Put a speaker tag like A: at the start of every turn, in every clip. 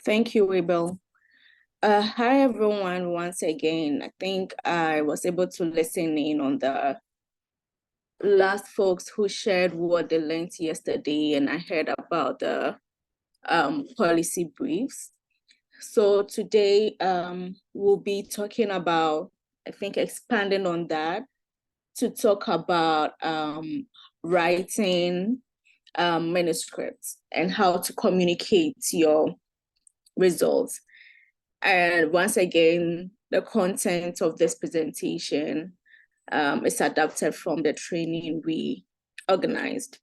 A: Thank you, Abel. Hi, everyone, once again. I think I was able to listen in on the last folks who shared what they learned yesterday, and I heard about the policy briefs. So today we'll be talking about, I think, expanding on that to talk about writing manuscripts and how to communicate your results. And once again, the content of this presentation is adapted from the training we organized.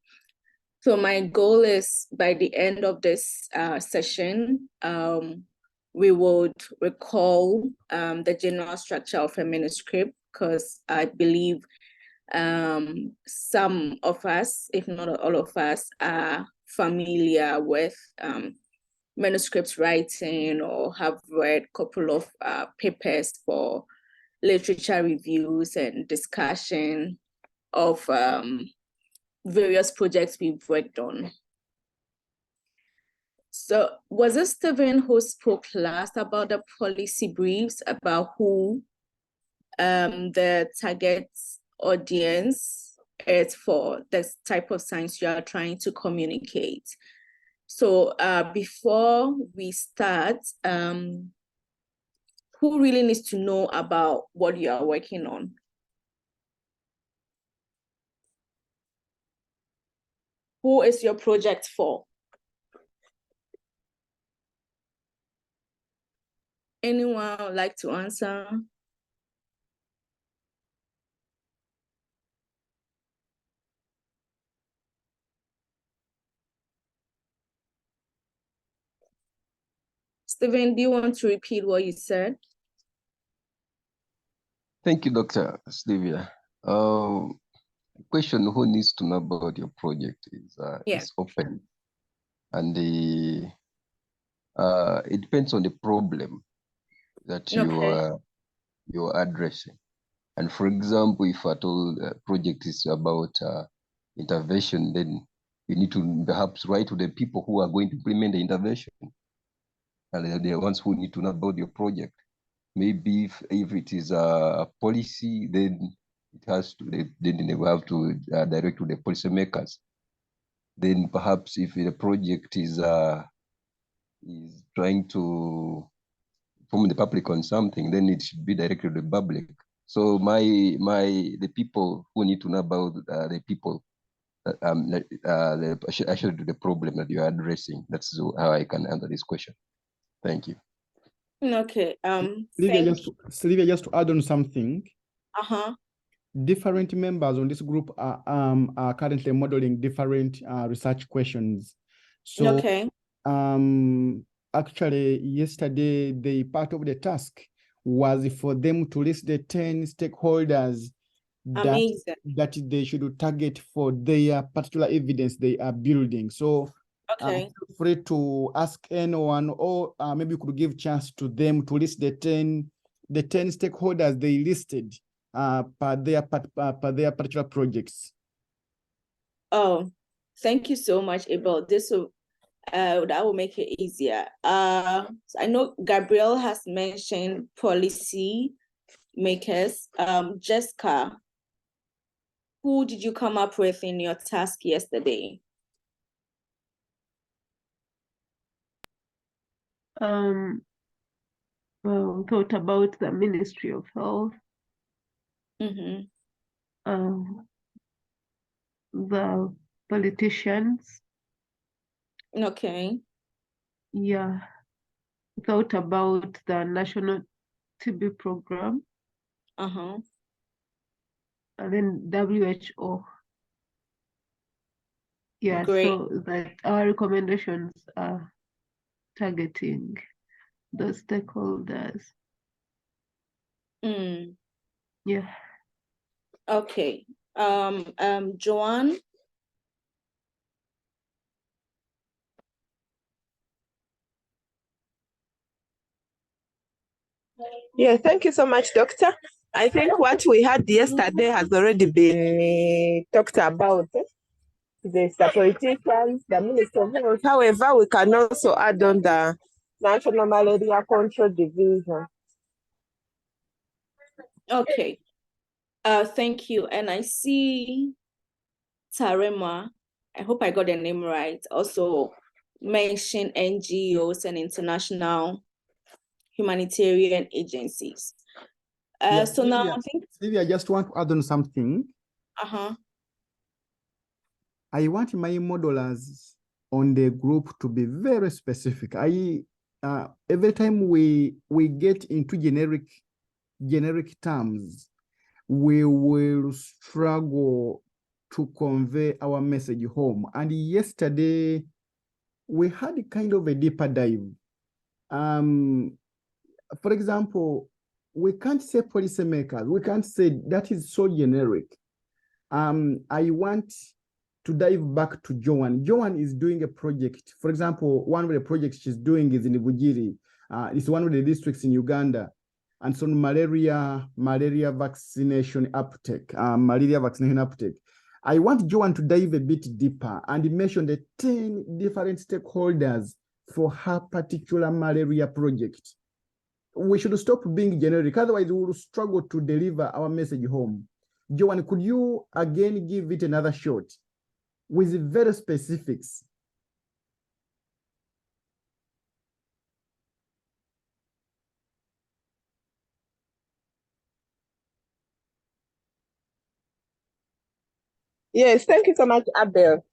A: So my goal is by the end of this session, we would recall the general structure of a manuscript, because I believe some of us, if not all of us, are familiar with manuscript writing or have read a couple of papers for literature reviews and discussion of various projects we've worked on. So was it Stephen who spoke last about the policy briefs, about who the target audience is for this type of science you are trying to communicate? So before we start, who really needs to know about what you are working on? Who is your project for? Anyone would like to answer? Stephen, do you want to repeat what you said?
B: Thank you, Dr. Sylvia. Question: who needs to know about your project is open, and it depends on the problem that you're addressing. And for example, if at all project is about intervention, then you need to perhaps write to the people who are going to implement the intervention, and they're the ones who need to know about your project. Maybe if it is a policy, then it has to, then they will have to direct to the policymakers. Then perhaps if the project is trying to inform the public on something, then it should be directed to the public. So the people who need to know about the people, actually the problem that you are addressing. That's how I can answer this question. Thank you.
A: Okay.
C: Sylvia, just to add on something.
A: Uh-huh.
C: Different members on this group are currently modeling different research questions. So actually yesterday, the part of the task was for them to list the 10 stakeholders that they should target for their particular evidence they are building. So feel free to ask anyone, or maybe you could give chance to them to list the 10 stakeholders they listed per their particular projects.
A: Oh, thank you so much, Abel. This will that will make it easier. I know Gabrielle has mentioned policy makers. Jessica, who did you come up with in your task yesterday?
D: Well, thought about the Ministry of Health. The politicians.
A: Okay.
D: Yeah. Thought about the National TB program. And then WHO. Yeah, great. So that our recommendations are targeting the stakeholders. Yeah.
A: Okay. Joanne?
E: Yeah, thank you so much, Doctor. I think what we had yesterday has already been talked about. The politicians, the Minister of Health. However, we can also add on the National Malaria Control Division.
A: Okay. Thank you. And I see Tarema, I hope I got the name right, also mention NGOs and international humanitarian agencies.
C: Yeah,
A: so
C: Sylvia,
A: now I think
C: Sylvia, I just want to add on something. I want my modelers on the group to be very specific. Every time we get into generic terms, we will struggle to convey our message home. And yesterday, we had kind of a deeper dive. For example, we can't say policymakers. We can't say that is so generic. I want to dive back to Joan. Joan is doing a project. For example, one of the projects she's doing is in Bugiri. It's one of the districts in Uganda. And so malaria vaccination uptake, I want Joan to dive a bit deeper and mention the 10 different stakeholders for her particular malaria project. We should stop being generic, otherwise we will struggle to deliver our message home. Joan, could you again give it another shot with very specifics?
E: Yes, thank you so much, Abel.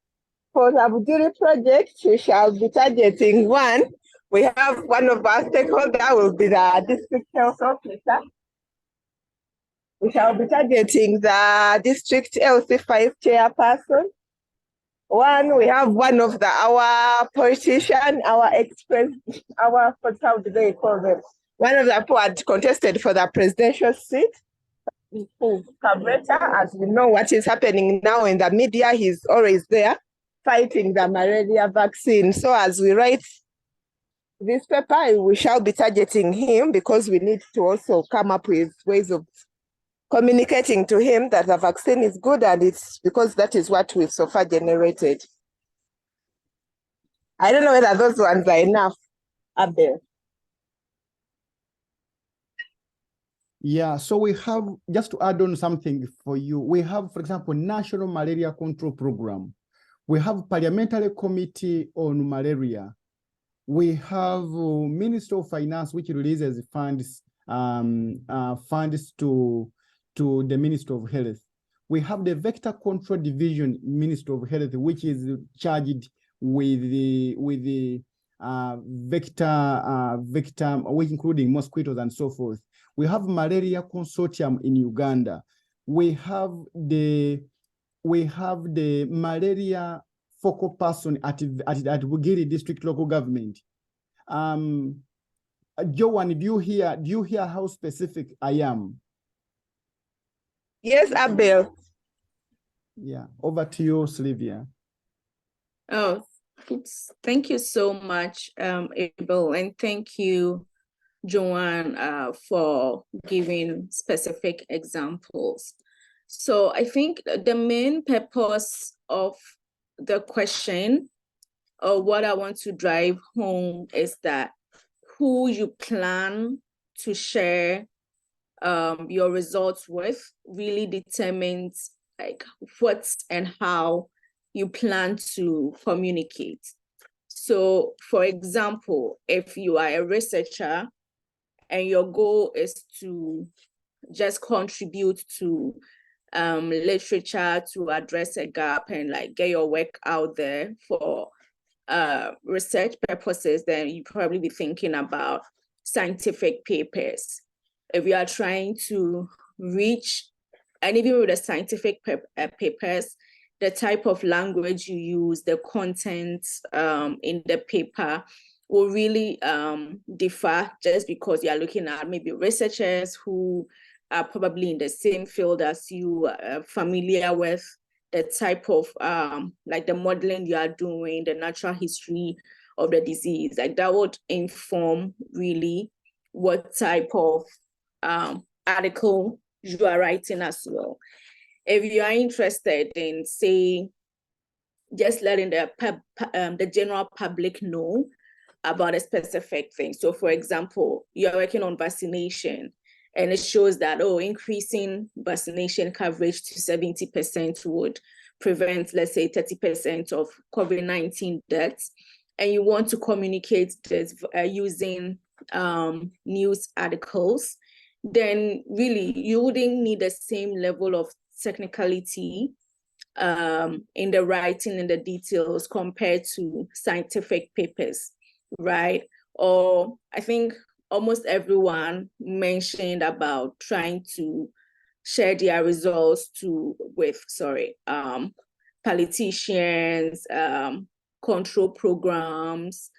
E: For the Bugiri project, we shall be targeting one. We have one of our stakeholders will be the district health officer. We shall be targeting the district LC5 chairperson. One, we have one of our politician, our express, how do they call them? One of the who had contested for the presidential seat. Cabrera, as we know what is happening now in the media, he's always there fighting the malaria vaccine. So as we write this paper, we shall be targeting him because we need to also come up with ways of communicating to him that the vaccine is good, and it's because that is what we've so far generated. I don't know whether those ones are enough, Abel.
C: Yeah, so we have, just to add on something for you, we have, for example, National Malaria Control Program. We have Parliamentary Committee on Malaria. We have Ministry of Finance, which releases funds to the Ministry of Health. We have the Vector Control Division, Ministry of Health, which is charged with the vector, including mosquitoes and so forth. We have Malaria Consortium in Uganda. We have the malaria focal person at Bugiri District Local Government. Joan, do you hear how specific I am?
E: Yes, Abel.
C: Yeah, over to you, Sylvia.
A: Oh, thank you so much, Abel, and thank you, Joanne, for giving specific examples. So I think the main purpose of the question, or what I want to drive home, is that who you plan to share your results with really determines like what and how you plan to communicate. So for example, if you are a researcher and your goal is to just contribute to literature to address a gap and like get your work out there for research purposes, then you probably be thinking about scientific papers. If you are trying to reach, and even with the scientific papers, the type of language you use, the content in the paper will really differ, just because you are looking at maybe researchers who are probably in the same field as you, familiar with the type of like the modeling you are doing, the natural history of the disease. Like that would inform really what type of article you are writing as well. If you are interested in, say, just letting the general public know about a specific thing. So for example, you're working on vaccination and it shows that, increasing vaccination coverage to 70% would prevent, let's say, 30% of COVID-19 deaths. And you want to communicate this using news articles, then really you wouldn't need the same level of technicality in the writing and the details compared to scientific papers, right? Or I think almost everyone mentioned about trying to share their results with politicians, control programs,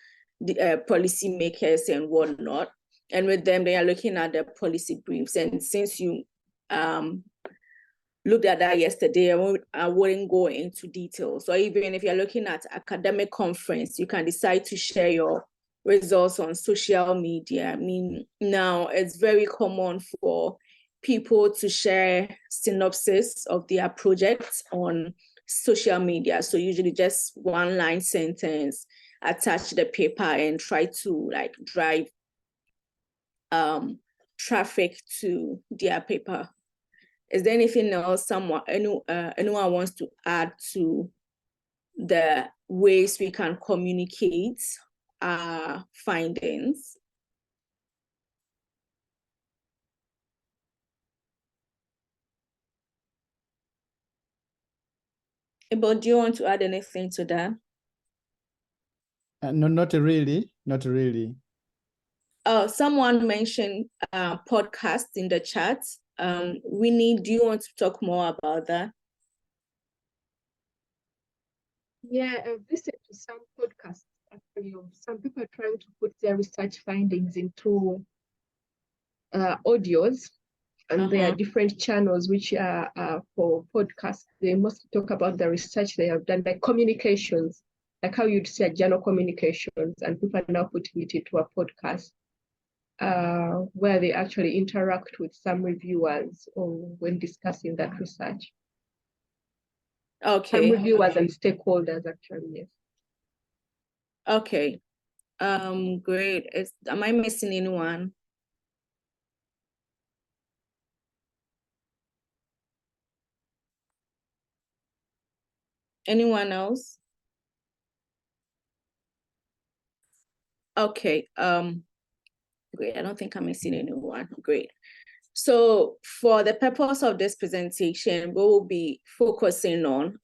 A: the policymakers and whatnot. And with them, they are looking at the policy briefs. And since you looked at that yesterday, I wouldn't go into details. So even if you're looking at academic conference, you can decide to share your results on social media. I mean, now it's very common for people to share synopsis of their projects on social media. So usually just one line sentence, attach the paper and try to like drive traffic to their paper. Is there anything else anyone wants to add to the ways we can communicate our findings? But do you want to add anything to that?
C: No, not really. Not really.
A: Someone mentioned podcasts in the chat. Winnie, do you want to talk more about that?
F: Yeah, I've listened to some podcasts actually of some people are trying to put their research findings into audios, and there are different channels which are for podcasts. They mostly talk about the research they have done, like communications, like how you'd say a journal communications, and people are now putting it into a podcast where they actually interact with some reviewers or when discussing that research.
A: Okay.
F: Some reviewers and stakeholders actually, yes.
A: Okay. Great. Am I missing anyone? Anyone else? Okay. Great. I don't think I'm missing anyone. Great. So for the purpose of this presentation, we will be focusing on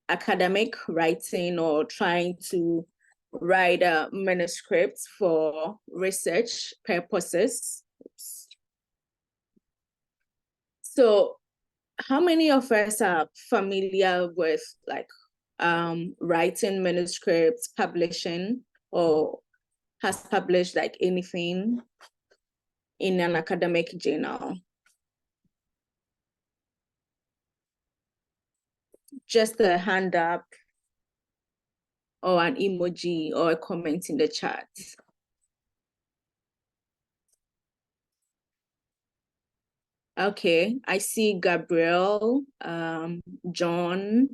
A: academic writing or trying to write a manuscript for research purposes. So how many of us are familiar with like writing manuscripts, publishing, or has published like anything in an academic journal? Just a hand up or an emoji or a comment in the chat. Okay, I see Gabriel, John.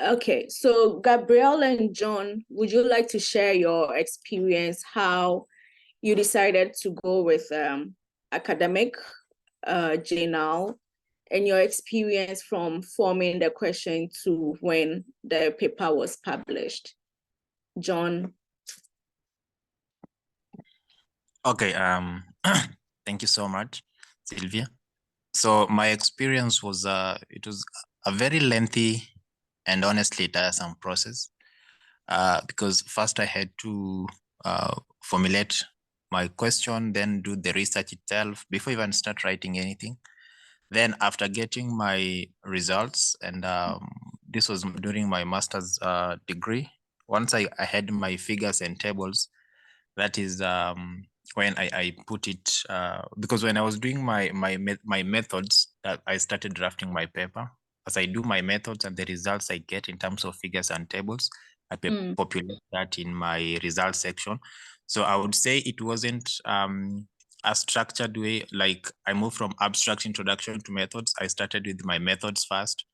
A: Okay, so Gabriel and John, would you like to share your experience, how you decided to go with academic journal and your experience from forming the question to when the paper was published? John.
G: Okay, thank you so much, Sylvia. So my experience was, it was a very lengthy and honestly tiresome process because first I had to formulate my question, then do the research itself before even start writing anything. Then after getting my results, and this was during my master's degree, once I had my figures and tables, that is when I put it, because when I was doing my methods, I started drafting my paper. As I do my methods and the results I get in terms of figures and tables, I populate that in my results section. So I would say it wasn't a structured way. Like I moved from abstract introduction to methods. I started with my methods first.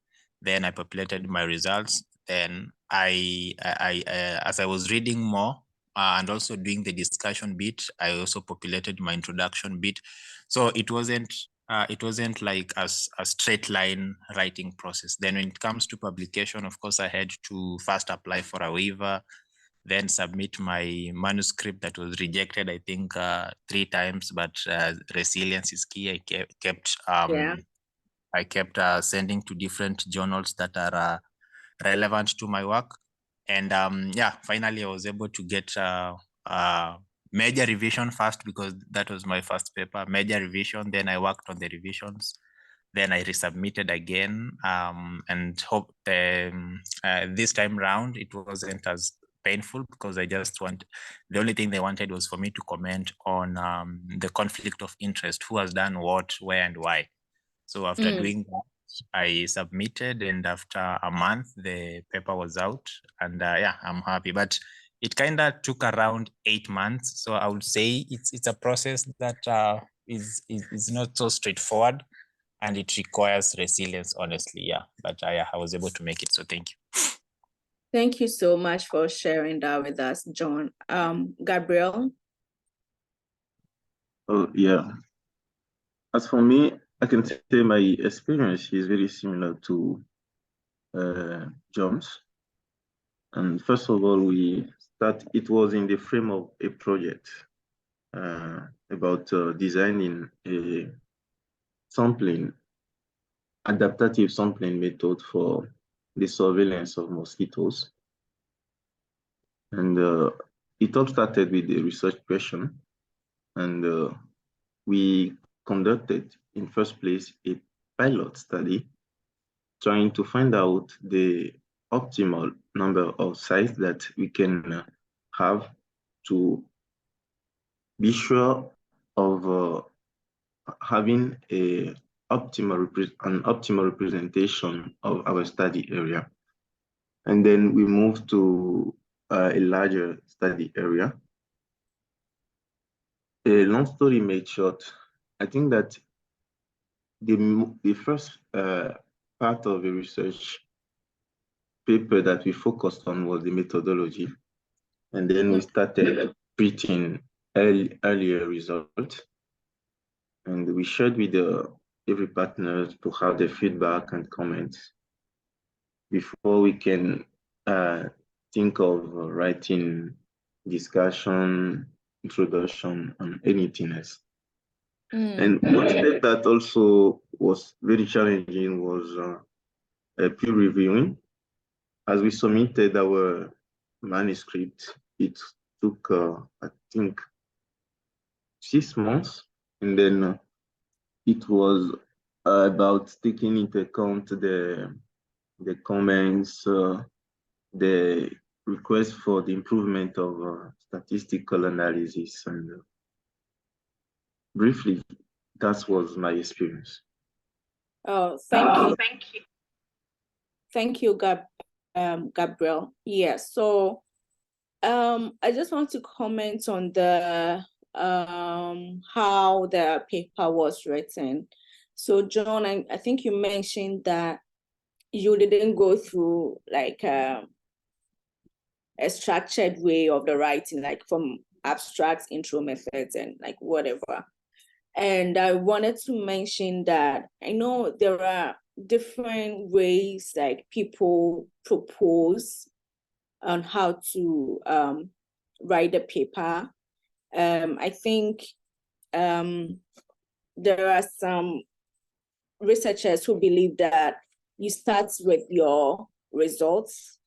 G: Then I populated my results. Then as I was reading more and also doing the discussion bit, I also populated my introduction bit. So it wasn't like a straight line writing process. Then when it comes to publication, of course, I had to first apply for a waiver, then submit my manuscript that was rejected, I think 3 times, but resilience is key. I kept sending to different journals that are relevant to my work. And finally I was able to get major revision first, because that was my first paper, major revision. Then I worked on the revisions. Then I resubmitted again, and hope this time round it wasn't as painful, because the only thing they wanted was for me to comment on the conflict of interest, who has done what, where, and why. So after doing that, I submitted, and after a month the paper was out, and I'm happy. But it kind of took around 8 months. So I would say it's a process that is not so straightforward, and it requires resilience, honestly. Yeah, but I was able to make it. So thank you.
A: Thank you so much for sharing that with us, John. Gabriel?
H: Oh, yeah. As for me, I can say my experience is very similar to John's. And first of all, it was in the frame of a project about designing a adaptative sampling method for the surveillance of mosquitoes. And it all started with a research question. And we conducted, in first place, a pilot study trying to find out the optimal number of sites that we can have to be sure of having an optimal representation of our study area. And then we moved to a larger study area. A long story made short, I think that the first part of the research paper that we focused on was the methodology. And then we started treating earlier results. And we shared with every partner to have their feedback and comments before we can think of writing discussion, introduction, and anything else. And one step that also was very challenging was peer reviewing. As we submitted our manuscript, it took, I think, 6 months. And then it was about taking into account the comments, the request for the improvement of statistical analysis. And briefly, that was my experience.
A: Oh, thank you. Thank you, Gabriel. Yes. So I just want to comment on the how the paper was written. So John, I think you mentioned that you didn't go through like a structured way of the writing, like from abstract intro methods and like whatever. And I wanted to mention that I know there are different ways like people propose on how to write a paper. I think there are some researchers who believe that you start with your results.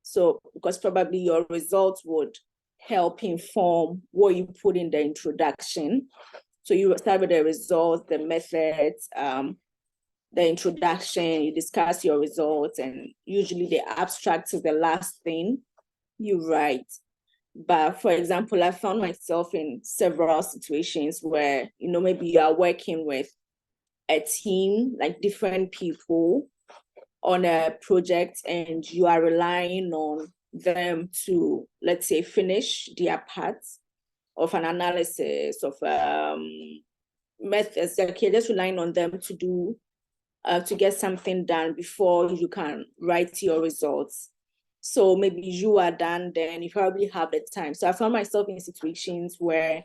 A: So because probably your results would help inform what you put in the introduction. So you start with the results, the methods, the introduction, you discuss your results, and usually the abstract is the last thing you write. But for example, I found myself in several situations where, maybe you are working with a team, like different people on a project, and you are relying on them to, let's say, finish their parts of an analysis of methods. Okay, just relying on them to do to get something done before you can write your results. So maybe you are done, then you probably have the time. So I found myself in situations where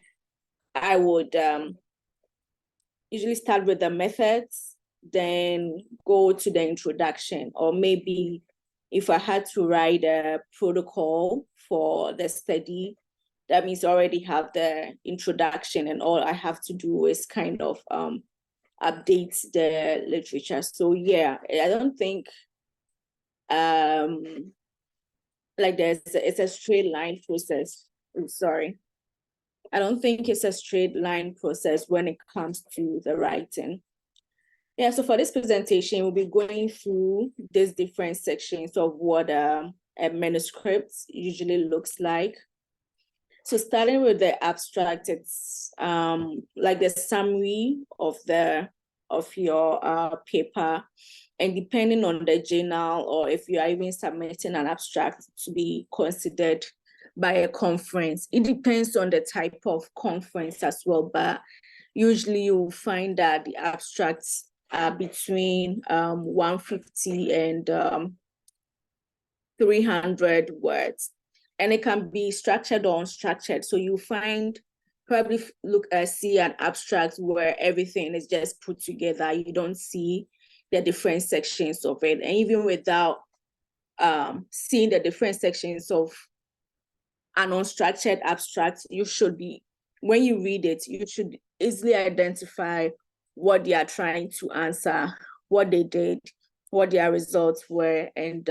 A: I would usually start with the methods, then go to the introduction, or maybe if I had to write a protocol for the study, that means I already have the introduction, and all I have to do is kind of update the literature. So yeah, I don't think like it's a straight line process. I'm sorry. I don't think it's a straight line process when it comes to the writing. Yeah, so for this presentation, we'll be going through these different sections of what a manuscript usually looks like. So starting with the abstract, it's like the summary of your paper, and depending on the journal, or if you are even submitting an abstract to be considered by a conference, it depends on the type of conference as well, but usually you'll find that the abstracts are between 150 and 300 words, and it can be structured or unstructured. So you find probably see an abstract where everything is just put together. You don't see the different sections of it, and even without seeing the different sections of an unstructured abstract, you should be, when you read it, you should easily identify what they are trying to answer, what they did, what their results were, and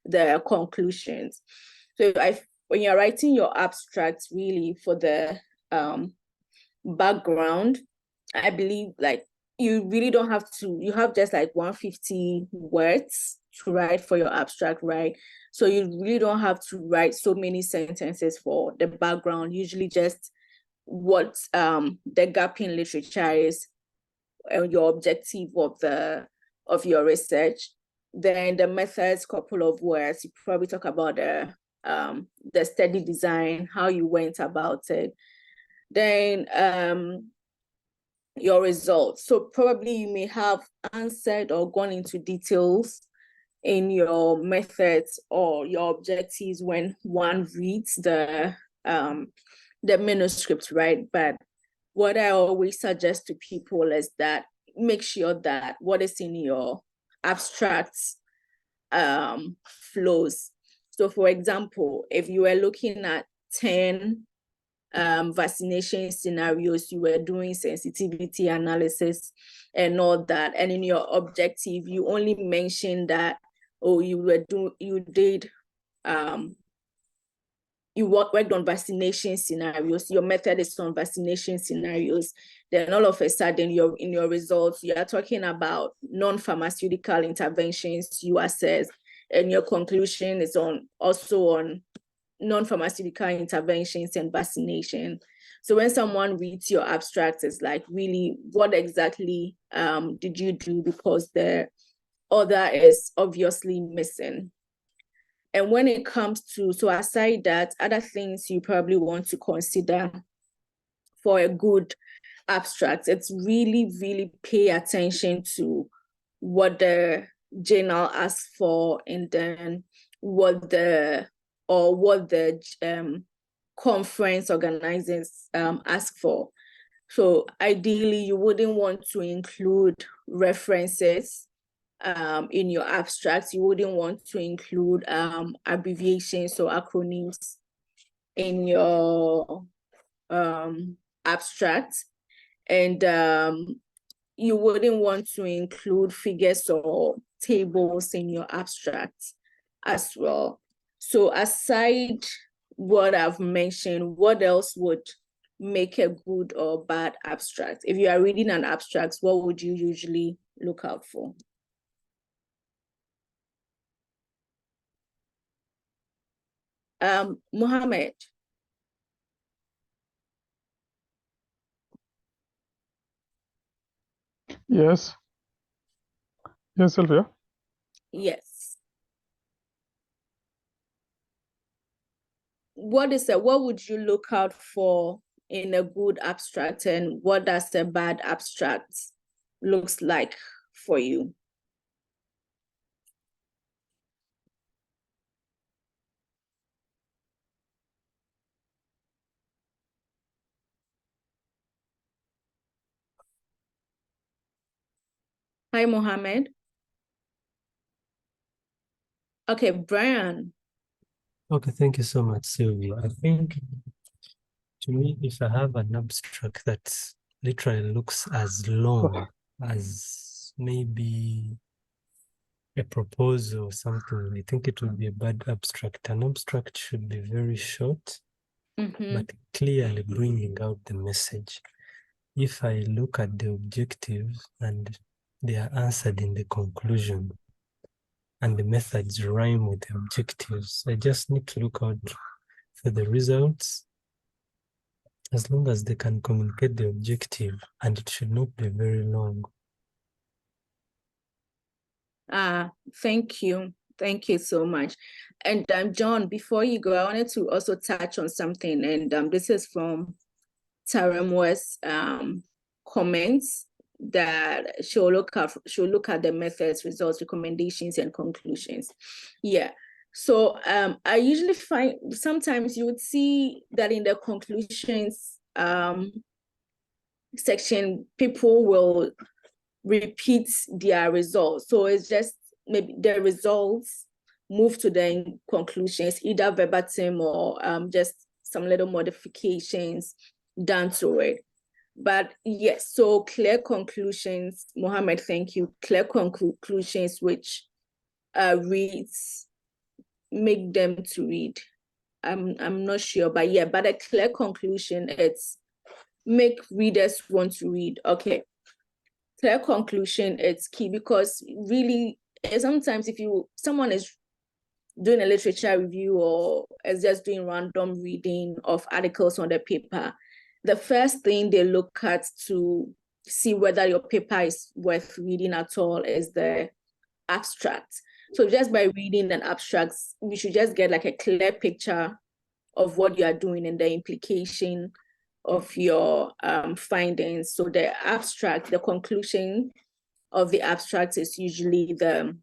A: their conclusions. So when you're writing your abstract, really for the background, I believe like you really don't have to, you have just like 150 words to write for your abstract, right? So you really don't have to write so many sentences for the background, usually just what the gap in literature is and your objective of your research. Then the methods, couple of words, you probably talk about the study design, how you went about it. Then your results. So probably you may have answered or gone into details in your methods or your objectives when one reads the manuscript, right? But what I always suggest to people is that make sure that what is in your abstract flows. So for example, if you were looking at 10 vaccination scenarios, you were doing sensitivity analysis and all that, and in your objective you only mentioned that, oh, you worked on vaccination scenarios, your method is on vaccination scenarios, then all of a sudden in your results you are talking about non-pharmaceutical interventions you assess, and your conclusion is also on non-pharmaceutical interventions and vaccination. So when someone reads your abstract, it's like, really, what exactly did you do? Because the other is obviously missing. And when it comes to, so aside that, other things you probably want to consider for a good abstract, it's really, really pay attention to what the journal asks for, and then what the conference organizers ask for. So ideally, you wouldn't want to include references in your abstracts. You wouldn't want to include abbreviations or acronyms in your abstract. And you wouldn't want to include figures or tables in your abstract as well. So aside what I've mentioned, what else would make a good or bad abstract? If you are reading an abstract, what would you usually look out for? Mohammed.
I: Yes. Yes, Sylvia.
A: Yes. What would you look out for in a good abstract, and what does a bad abstract looks like for you. Hi, Mohammed. Okay, Brian.
J: Okay, thank you so much, Sylvia. I think, to me, if I have an abstract that literally looks as long as maybe a proposal or something, I think it would be a bad abstract. An abstract should be very short, but clearly bringing out the message. If I look at the objectives and they are answered in the conclusion, and the methods rhyme with the objectives, I just need to look out for the results, as long as they can communicate the objective, and it should not be very long.
A: Thank you. Thank you so much. And John, before you go, I wanted to also touch on something, and this is from Taramwa's comments, that she'll look at the methods, results, recommendations, and conclusions. Yeah. So I usually find sometimes you would see that in the conclusions section, people will repeat their results. So it's just maybe the results move to the conclusions, either verbatim or just some little modifications done to it. But yes, so clear conclusions, Mohammed, thank you. Clear conclusions which reads, make them to read. I'm not sure, but yeah, but a clear conclusion, it's make readers want to read. Okay. Clear conclusion, it's key, because really sometimes if someone is doing a literature review or is just doing random reading of articles on the paper, the first thing they look at to see whether your paper is worth reading at all is the abstract. So just by reading an abstract, we should just get like a clear picture of what you are doing and the implication of your findings. So the abstract, the conclusion of the abstract is usually the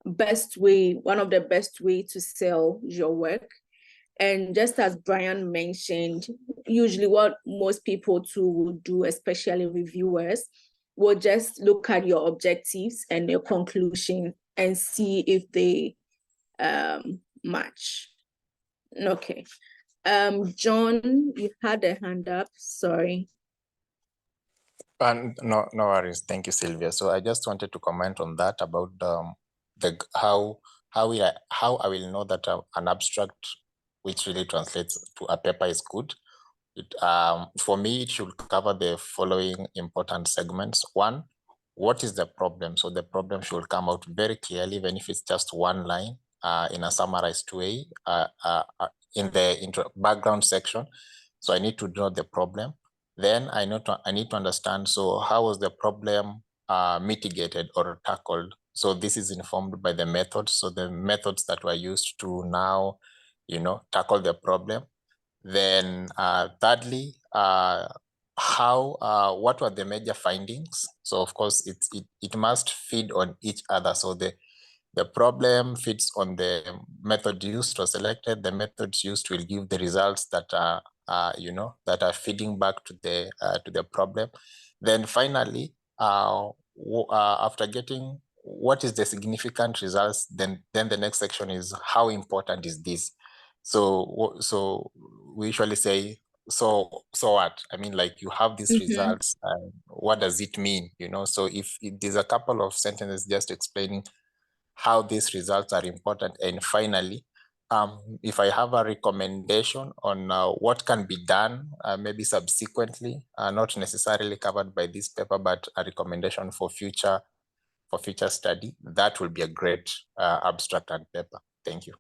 A: best way, one of the best way to sell your work. And just as Brian mentioned, usually what most people too will do, especially reviewers, will just look at your objectives and your conclusion and see if they match. Okay. John, you had a hand up, sorry.
G: No worries. Thank you, Sylvia. So I just wanted to comment on that about how I will know that an abstract which really translates to a paper is good. For me, it should cover the following important segments. One, what is the problem? So the problem should come out very clearly, even if it's just one line in a summarized way in the background section. So I need to know the problem. Then I need to understand, so how was the problem mitigated or tackled? So this is informed by the methods. So the methods that were used to now, tackle the problem. Then thirdly, what were the major findings? So of course, it must feed on each other. So the problem feeds on the method used or selected. The methods used will give the results that are that are feeding back to the problem. Then finally, after getting what is the significant results, then the next section is how important is this. So we usually say, so what? I mean, like, you have these results, what does it mean? So if there's a couple of sentences just explaining how these results are important. And finally, if I have a recommendation on what can be done, maybe subsequently, not necessarily covered by this paper, but a recommendation for future study, that will be a great abstract and paper. Thank you.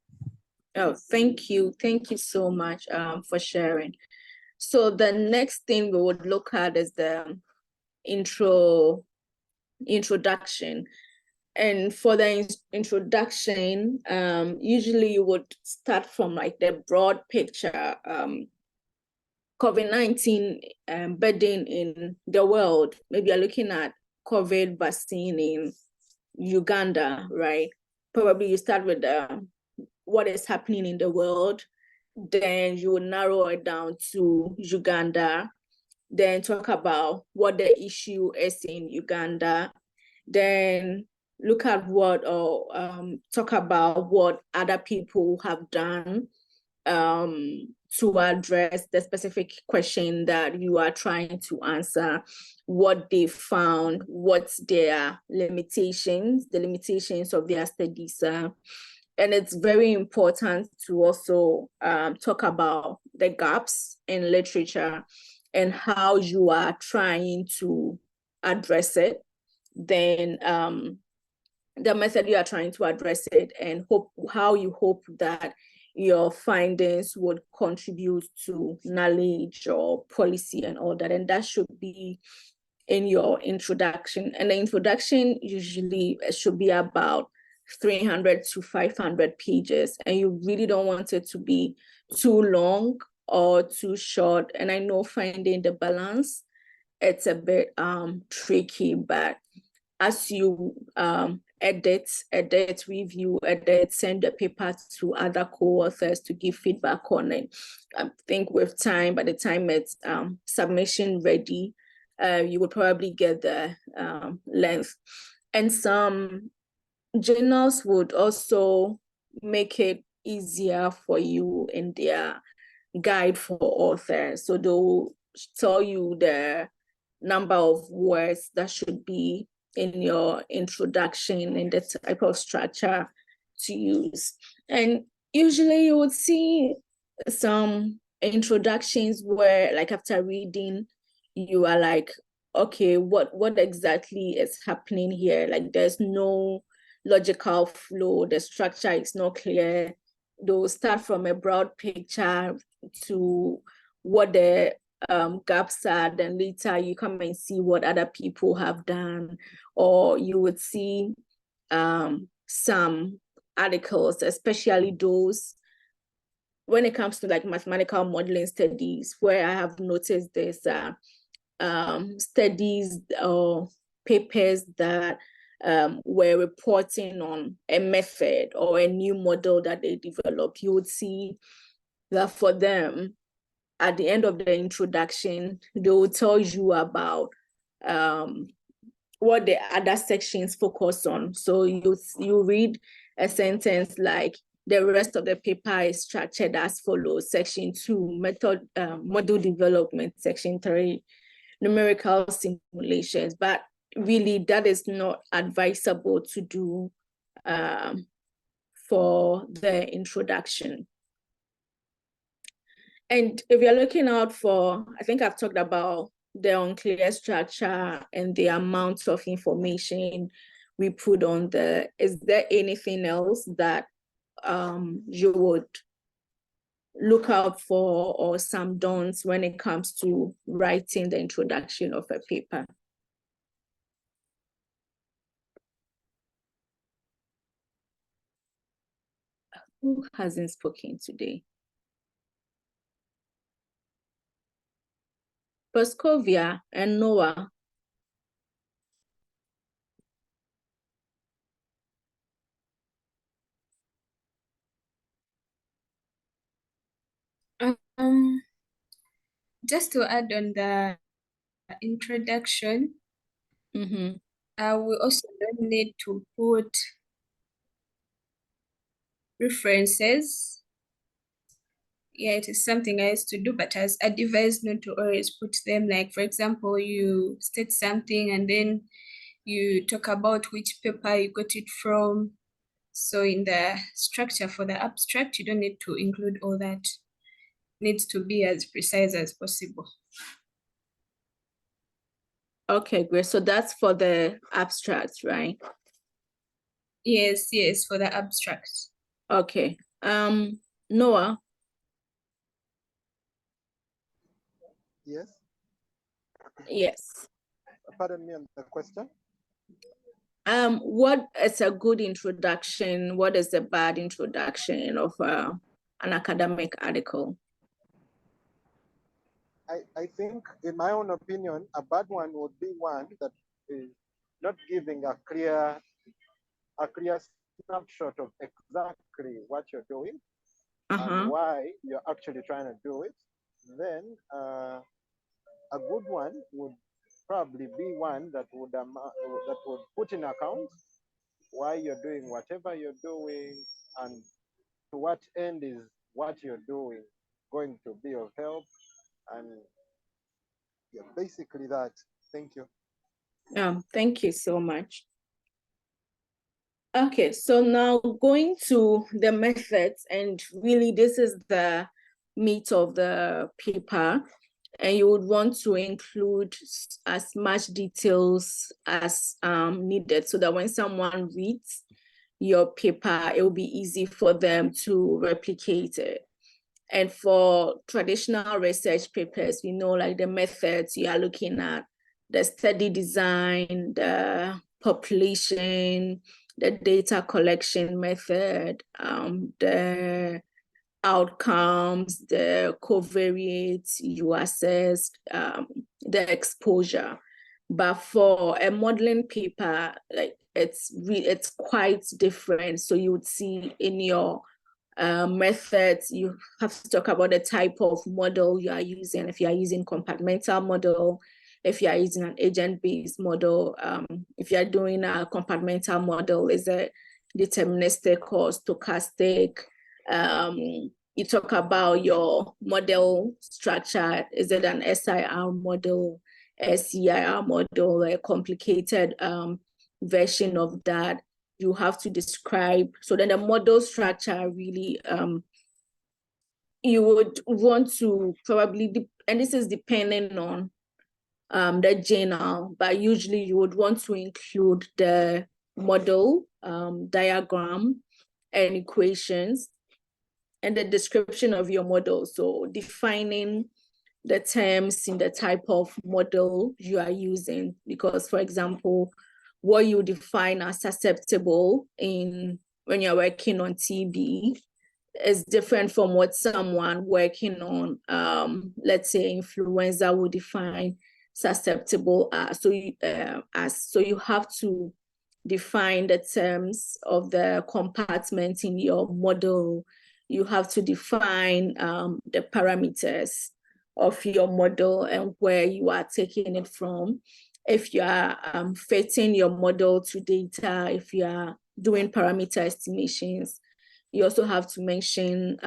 A: Oh, thank you. Thank you so much for sharing. So the next thing we would look at is the introduction. And for the introduction, usually you would start from like the broad picture, COVID-19 embedding in the world. Maybe you're looking at COVID vaccine in Uganda, right? Probably you start with what is happening in the world, then you will narrow it down to Uganda, then talk about what the issue is in Uganda, then look at what, or talk about what other people have done to address the specific question that you are trying to answer, what they found, what's their limitations, the limitations of their studies. And it's very important to also talk about the gaps in literature and how you are trying to address it, then the method you are trying to address it, and how you hope that your findings would contribute to knowledge or policy and all that. And that should be in your introduction. And the introduction usually should be about 300 to 500 pages. And you really don't want it to be too long or too short. And I know finding the balance, it's a bit tricky, but as you edit, review, send the paper to other co-authors to give feedback on it. I think with time, by the time it's submission ready, you would probably get the length. And some journals would also make it easier for you in their guide for authors. So they'll tell you the number of words that should be in your introduction and the type of structure to use. And usually you would see some introductions where, like, after reading, you are like, okay, what exactly is happening here? Like, there's no logical flow, the structure is not clear. They'll start from a broad picture to what the gaps are, then later you come and see what other people have done, or you would see some articles, especially those when it comes to like mathematical modeling studies, where I have noticed there's studies or papers that were reporting on a method or a new model that they developed. You would see that for them, at the end of the introduction, they will tell you about what the other sections focus on. So you read a sentence like, the rest of the paper is structured as follows: Section 2, model development; Section 3, numerical simulations. But really, that is not advisable to do for the introduction. And if you're looking out for, I think I've talked about the unclear structure and the amount of information we put on there. Is there anything else that you would look out for, or some don'ts when it comes to writing the introduction of a paper? Who hasn't spoken today? Sylvia and Noah.
K: Just to add on the introduction, we also don't need to put references. Yeah, it is something I used to do, but as advised not to always put them. Like, for example, you state something and then you talk about which paper you got it from. So in the structure for the abstract, you don't need to include all that. It needs to be as precise as possible.
A: Okay, great. So that's for the abstract, right?
K: Yes, for the abstract.
A: Okay. Noah.
L: Yes.
A: Yes.
L: Pardon me on the question.
A: What is a good introduction? What is a bad introduction of an academic article?
L: I think, in my own opinion, a bad one would be one that is not giving a clear snapshot of exactly what you're doing and why you're actually trying to do it, then a good one would probably be one that would put in account why you're doing whatever you're doing and to what end is what you're doing going to be of help. And yeah, basically that. Thank you.
A: Thank you so much. Okay, so now going to the methods, and really this is the meat of the paper, and you would want to include as much details as needed so that when someone reads your paper, it will be easy for them to replicate it. And for traditional research papers, we know like the methods you are looking at, the study design, the population, the data collection method, the outcomes, the covariates you assessed, the exposure. But for a modeling paper, like it's quite different. So you would see in your methods, you have to talk about the type of model you are using. If you are using compartmental model, if you are using an agent-based model, if you are doing a compartmental model, is it deterministic or stochastic? You talk about your model structure. Is it an SIR model, SCIR model, a complicated version of that? You have to describe. So then the model structure really, you would want to probably, and this is depending on the journal, but usually you would want to include the model diagram and equations and the description of your model. So defining the terms in the type of model you are using, because for example, what you define as susceptible when you're working on TB is different from what someone working on, let's say, influenza would define susceptible as. So you have to define the terms of the compartment in your model. You have to define the parameters of your model and where you are taking it from. If you are fitting your model to data, if you are doing parameter estimations, you also have to mention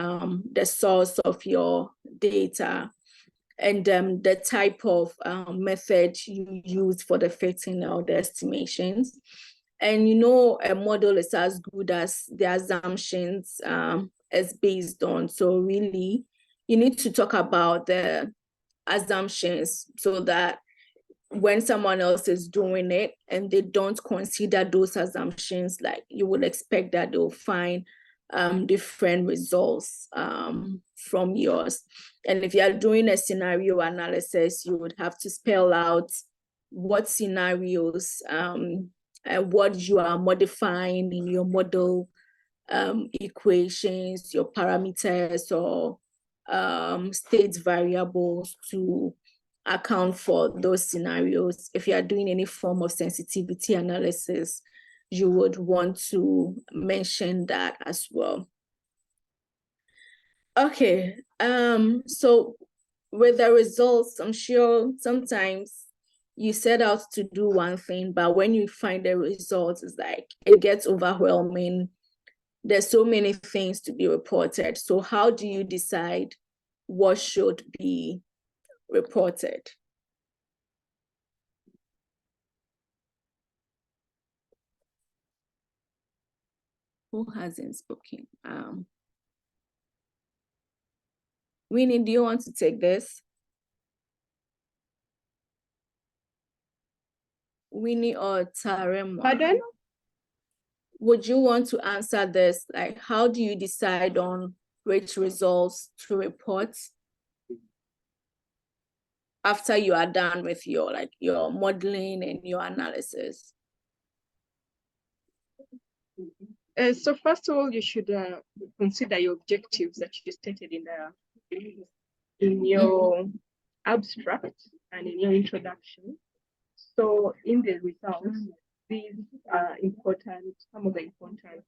A: the source of your data and the type of method you use for the fitting or the estimations. And you know, a model is as good as the assumptions it's based on. So really, you need to talk about the assumptions so that when someone else is doing it and they don't consider those assumptions, like you would expect that they'll find different results from yours. And if you are doing a scenario analysis, you would have to spell out what scenarios and what you are modifying in your model equations, your parameters or state variables to account for those scenarios. If you are doing any form of sensitivity analysis, you would want to mention that as well. Okay, so with the results, I'm sure sometimes you set out to do one thing, but when you find the results, it's like it gets overwhelming. There's so many things to be reported. So how do you decide what should be reported? Who hasn't spoken? Winnie, do you want to take this? Winnie or Tarema?
F: Pardon?
A: Would you want to answer this? Like, how do you decide on which results to report after you are done with your modeling and your analysis?
F: So first of all, you should consider your objectives that you stated in your abstract and in your introduction. So in the results, these are important, some of the important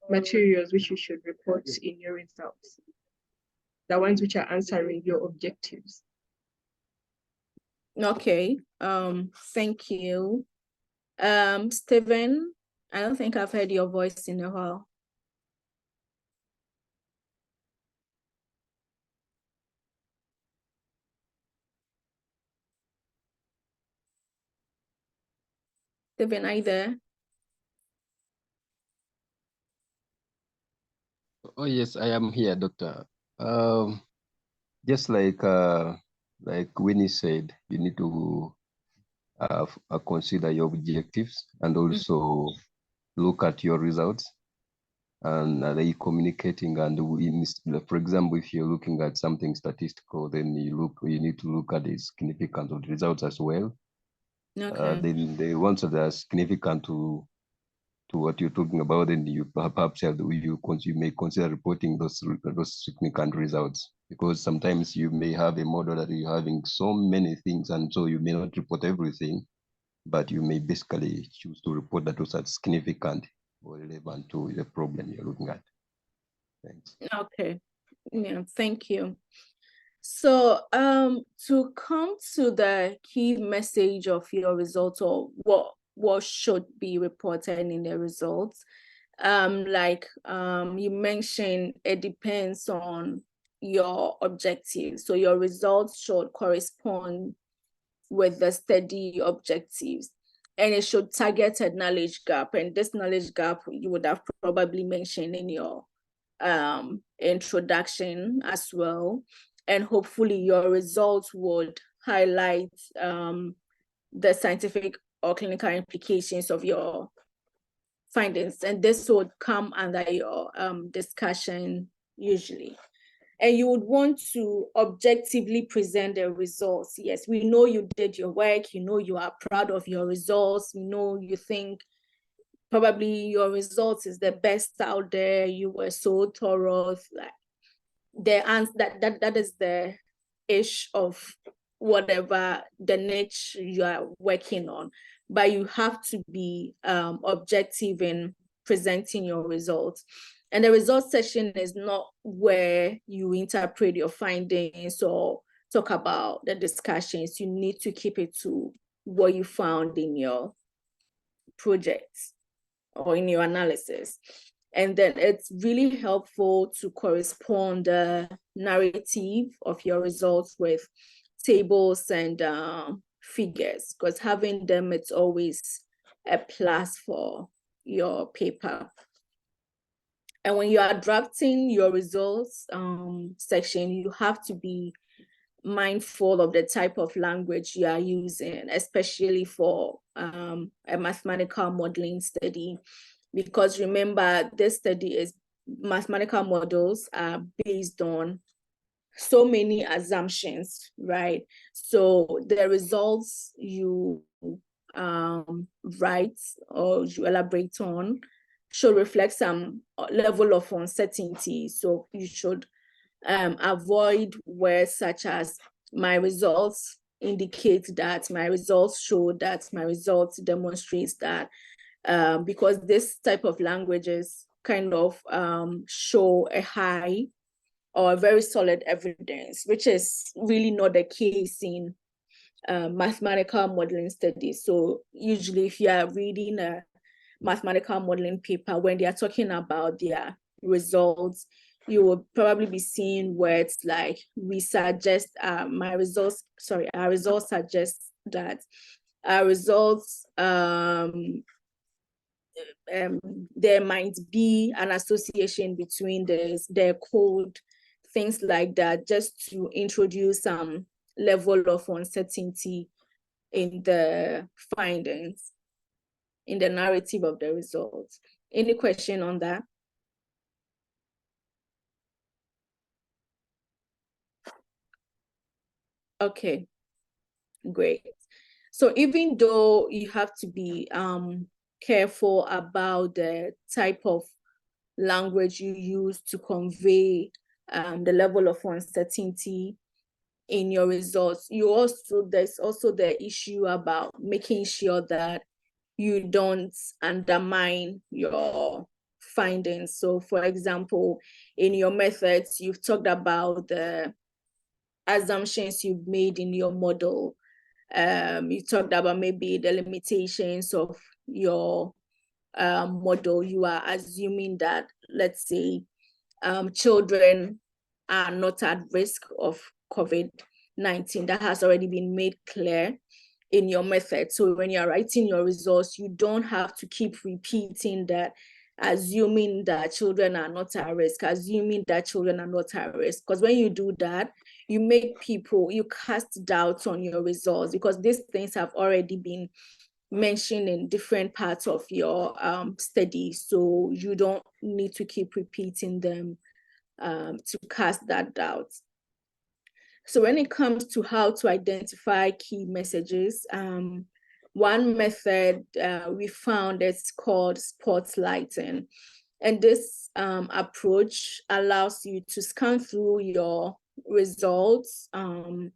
F: materials which you should report in your results, the ones which are answering your objectives.
A: Okay, thank you. Stephen, I don't think I've heard your voice in a while. Stephen, are you there?
B: Oh yes, I am here, Doctor. Just like Winnie said, you need to consider your objectives and also look at your results and they communicating. And for example, if you're looking at something statistical, then you need to look at the significance of the results as well.
A: Okay.
B: Then the ones that are significant to what you're talking about, then you perhaps you may consider reporting those significant results, because sometimes you may have a model that you're having so many things, and so you may not report everything, but you may basically choose to report that those are significant or relevant to the problem you're looking at. Thanks.
A: Okay. Yeah, thank you. So to come to the key message of your results, or what should be reported in the results, you mentioned, it depends on your objectives. So your results should correspond with the study objectives, and it should target a knowledge gap. And this knowledge gap you would have probably mentioned in your introduction as well. And hopefully your results would highlight the scientific or clinical implications of your findings, and this would come under your discussion usually. And you would want to objectively present the results. Yes, we know you did your work, you know you are proud of your results, you know you think probably your results is the best out there, you were so thorough, like that is the ish of whatever the niche you are working on. But you have to be objective in presenting your results. And the results section is not where you interpret your findings or talk about the discussions. You need to keep it to what you found in your projects or in your analysis. And then it's really helpful to correspond the narrative of your results with tables and figures, because having them, it's always a plus for your paper. And when you are drafting your results section, you have to be mindful of the type of language you are using, especially for a mathematical modeling study. Because remember, this study is mathematical models are based on so many assumptions, right? So the results you write or you elaborate on should reflect some level of uncertainty. So you should avoid words such as my results indicate that, my results show that, my results demonstrates that, because this type of languages kind of show a high or a very solid evidence, which is really not the case in mathematical modeling studies. So usually if you are reading a mathematical modeling paper, when they are talking about their results, you will probably be seeing words like we suggest, our results suggest that, our results, there might be an association between their code, things like that, just to introduce some level of uncertainty in the findings, in the narrative of the results. Any question on that? Okay, great. So even though you have to be careful about the type of language you use to convey the level of uncertainty in your results, there's also the issue about making sure that you don't undermine your findings. So for example, in your methods, you've talked about the assumptions you've made in your model. You talked about maybe the limitations of your model. You are assuming that, let's say, children are not at risk of COVID-19. That has already been made clear in your method. So when you're writing your results, you don't have to keep repeating that, assuming that children are not at risk, assuming that children are not at risk. Because when you do that, you make people, you cast doubts on your results, because these things have already been mentioned in different parts of your study. So you don't need to keep repeating them to cast that doubt. So when it comes to how to identify key messages, one method we found is called spotlighting. And this approach allows you to scan through your results and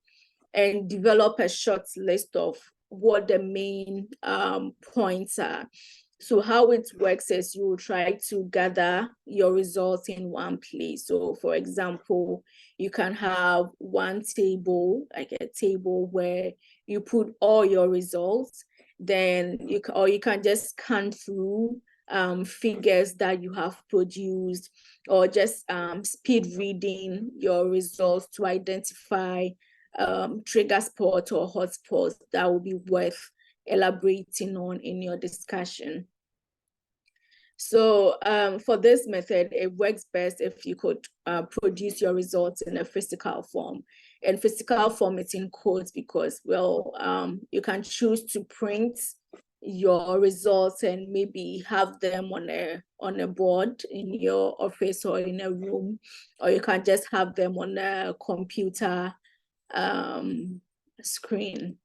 A: develop a short list of what the main points are. So how it works is you will try to gather your results in one place. So for example, you can have one table, like a table where you put all your results, then you can just scan through figures that you have produced, or just speed reading your results to identify trigger spots or hotspots that will be worth elaborating on in your discussion. So for this method, it works best if you could produce your results in a physical form. And physical form, it's in quotes because, well, you can choose to print your results and maybe have them on a board in your office or in a room, or you can just have them on a computer screen.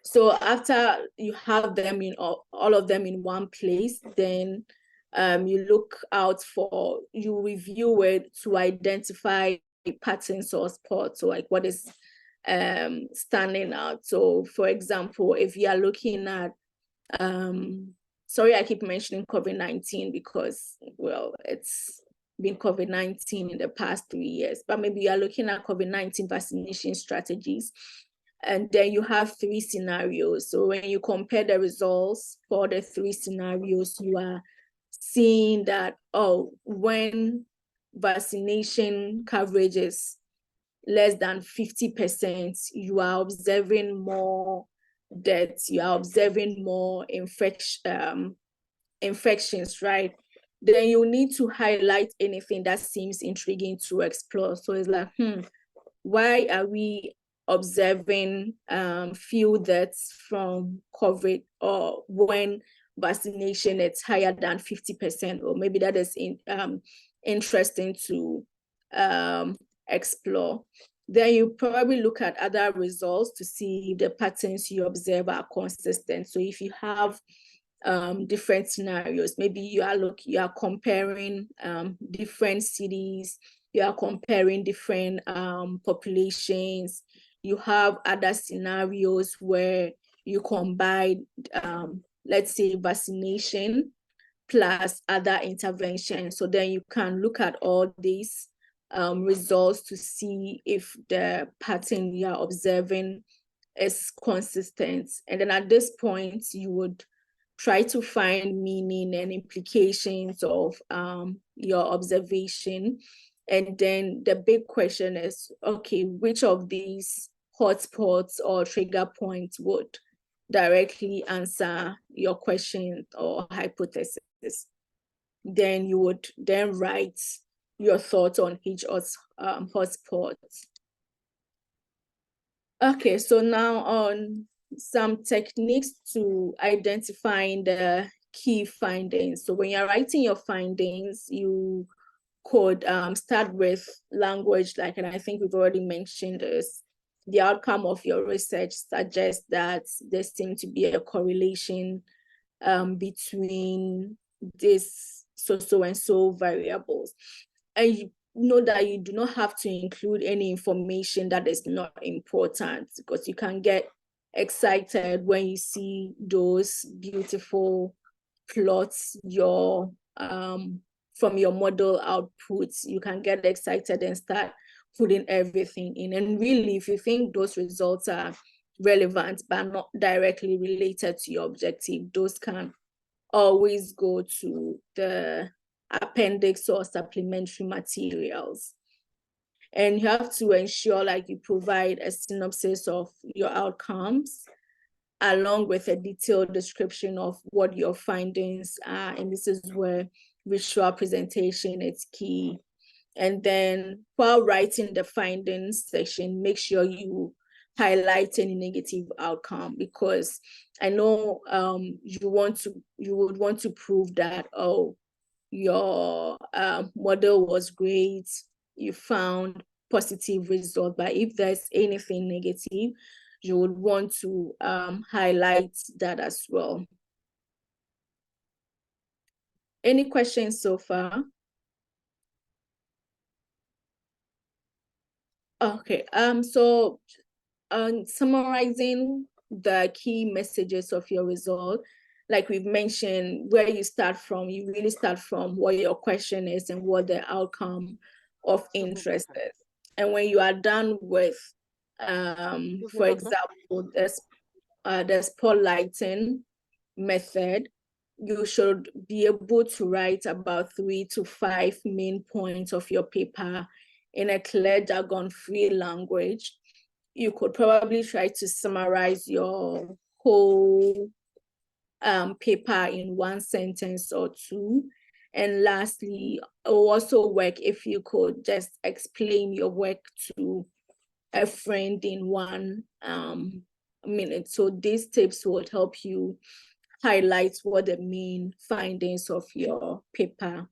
A: So after you have them in all of them in one place, then you look out for, you review it to identify patterns or spots, or like what is standing out. So for example, if you are looking at, sorry, I keep mentioning COVID-19 because, well, it's been COVID-19 in the past 3 years, but maybe you are looking at COVID-19 vaccination strategies. And then you have 3 scenarios. So when you compare the results for the 3 scenarios, you are seeing that, oh, when vaccination coverage is less than 50%, you are observing more deaths, you are observing more infections, right? Then you need to highlight anything that seems intriguing to explore. So it's like, why are we observing few deaths from COVID, or when vaccination is higher than 50%, or maybe that is interesting to explore. Then you probably look at other results to see if the patterns you observe are consistent. So if you have different scenarios, maybe you are comparing different cities, you are comparing different populations, you have other scenarios where you combine, let's say, vaccination plus other interventions. So then you can look at all these results to see if the pattern you are observing is consistent. And then at this point, you would try to find meaning and implications of your observation. And then the big question is, okay, which of these hotspots or trigger points would directly answer your question or hypothesis? Then you would then write your thoughts on each hotspot. Okay, so now on some techniques to identifying the key findings. So when you're writing your findings, you could start with language, and I think we've already mentioned this. The outcome of your research suggests that there seems to be a correlation between these so-and-so variables. And you know that you do not have to include any information that is not important, because you can get excited when you see those beautiful plots from your model outputs. You can get excited and start putting everything in. And really, if you think those results are relevant but not directly related to your objective, those can always go to the appendix or supplementary materials. And you have to ensure like you provide a synopsis of your outcomes along with a detailed description of what your findings are. And this is where visual presentation is key. And then while writing the findings section, make sure you highlight any negative outcome, because I know you would want to prove that, oh, your model was great, you found positive result, but if there's anything negative, you would want to highlight that as well. Any questions so far? Okay, so summarizing the key messages of your result, like we've mentioned, where you start from, you really start from what your question is and what the outcome of interest is. And when you are done with, for example, the spotlighting method, you should be able to write about 3 to 5 main points of your paper in a clear, jargon-free language. You could probably try to summarize your whole paper in 1 sentence or 2. And lastly, it will also work if you could just explain your work to a friend in 1 minute. So these tips will help you highlight what the main findings of your paper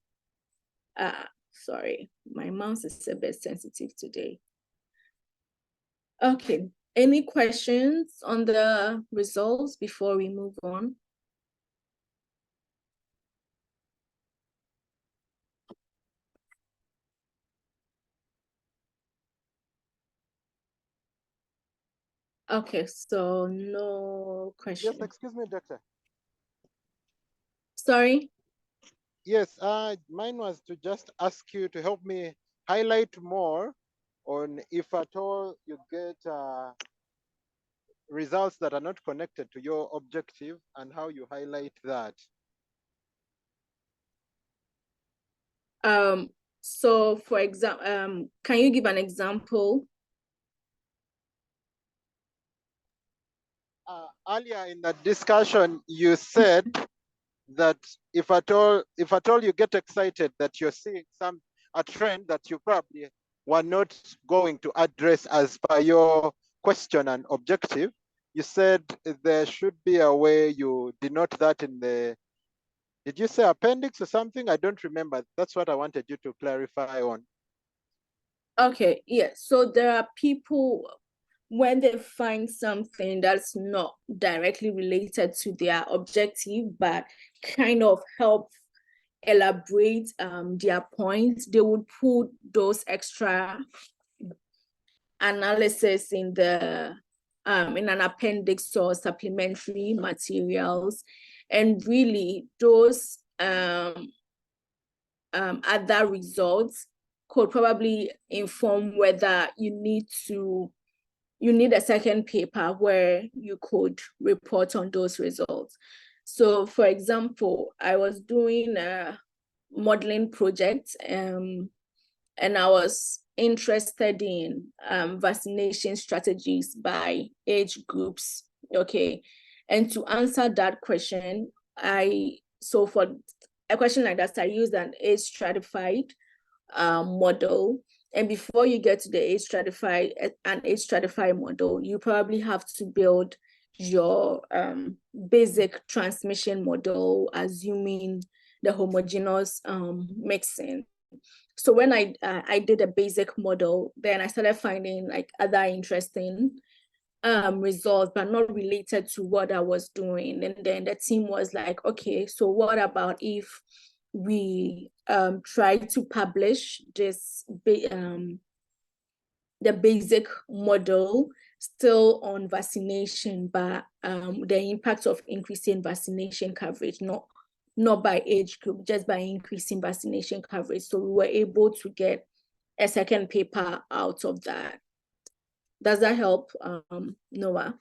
A: are. Sorry, my mouse is a bit sensitive today. Okay, any questions on the results before we move on? Okay, so no question.
L: Yes, excuse me, doctor.
A: Sorry?
L: Yes, mine was to just ask you to help me highlight more on if at all you get results that are not connected to your objective and how you highlight that.
A: So for example, can you give an example?
L: Earlier in the discussion, you said that if at all you get excited that you're seeing a trend that you probably were not going to address as per your question and objective, you said there should be a way you denote that in the, did you say appendix or something? I don't remember. That's what I wanted you to clarify on.
A: Okay, yeah. So there are people, when they find something that's not directly related to their objective, but kind of help elaborate their points, they would put those extra analysis in the in an appendix or supplementary materials. And really those other results could probably inform whether you need a second paper where you could report on those results. So for example, I was doing a modeling project and I was interested in vaccination strategies by age groups. Okay. And to answer that question, so for a question like that, I used an age stratified model. And before you get to the age stratified model, you probably have to build your basic transmission model, assuming the homogeneous mixing. So when I did a basic model, then I started finding like other interesting results, but not related to what I was doing. And then the team was like, okay, so what about if we try to publish this the basic model still on vaccination, but the impact of increasing vaccination coverage, not by age group, just by increasing vaccination coverage. So we were able to get a second paper out of that. Does that help, Noah?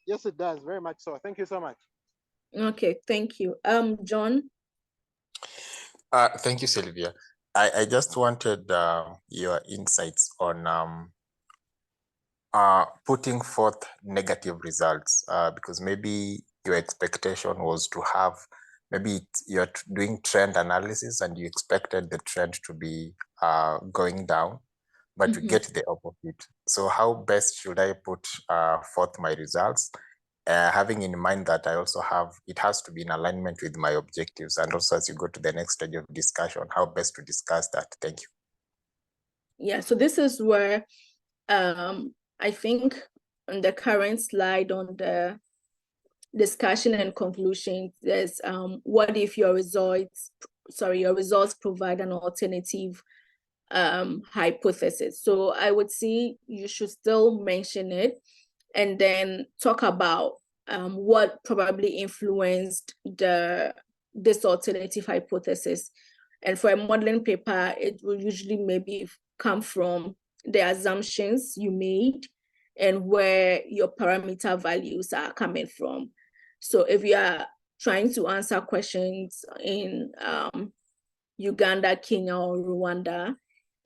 L: Yes, it does, very much so. Thank you so much.
A: Okay, thank you. John?
G: Thank you, Sylvia. I just wanted your insights on putting forth negative results, because maybe your expectation was to have, maybe you're doing trend analysis and you expected the trend to be going down, but you get the opposite. So how best should I put forth my results? Having in mind that I also have, it has to be in alignment with my objectives. And also as you go to the next stage of discussion, how best to discuss that. Thank you.
A: Yeah, so this is where I think on the current slide on the discussion and conclusion, there's what if your results provide an alternative hypothesis. So I would say you should still mention it and then talk about what probably influenced this alternative hypothesis. And for a modeling paper, it will usually maybe come from the assumptions you made and where your parameter values are coming from. So if you are trying to answer questions in Uganda, Kenya, or Rwanda,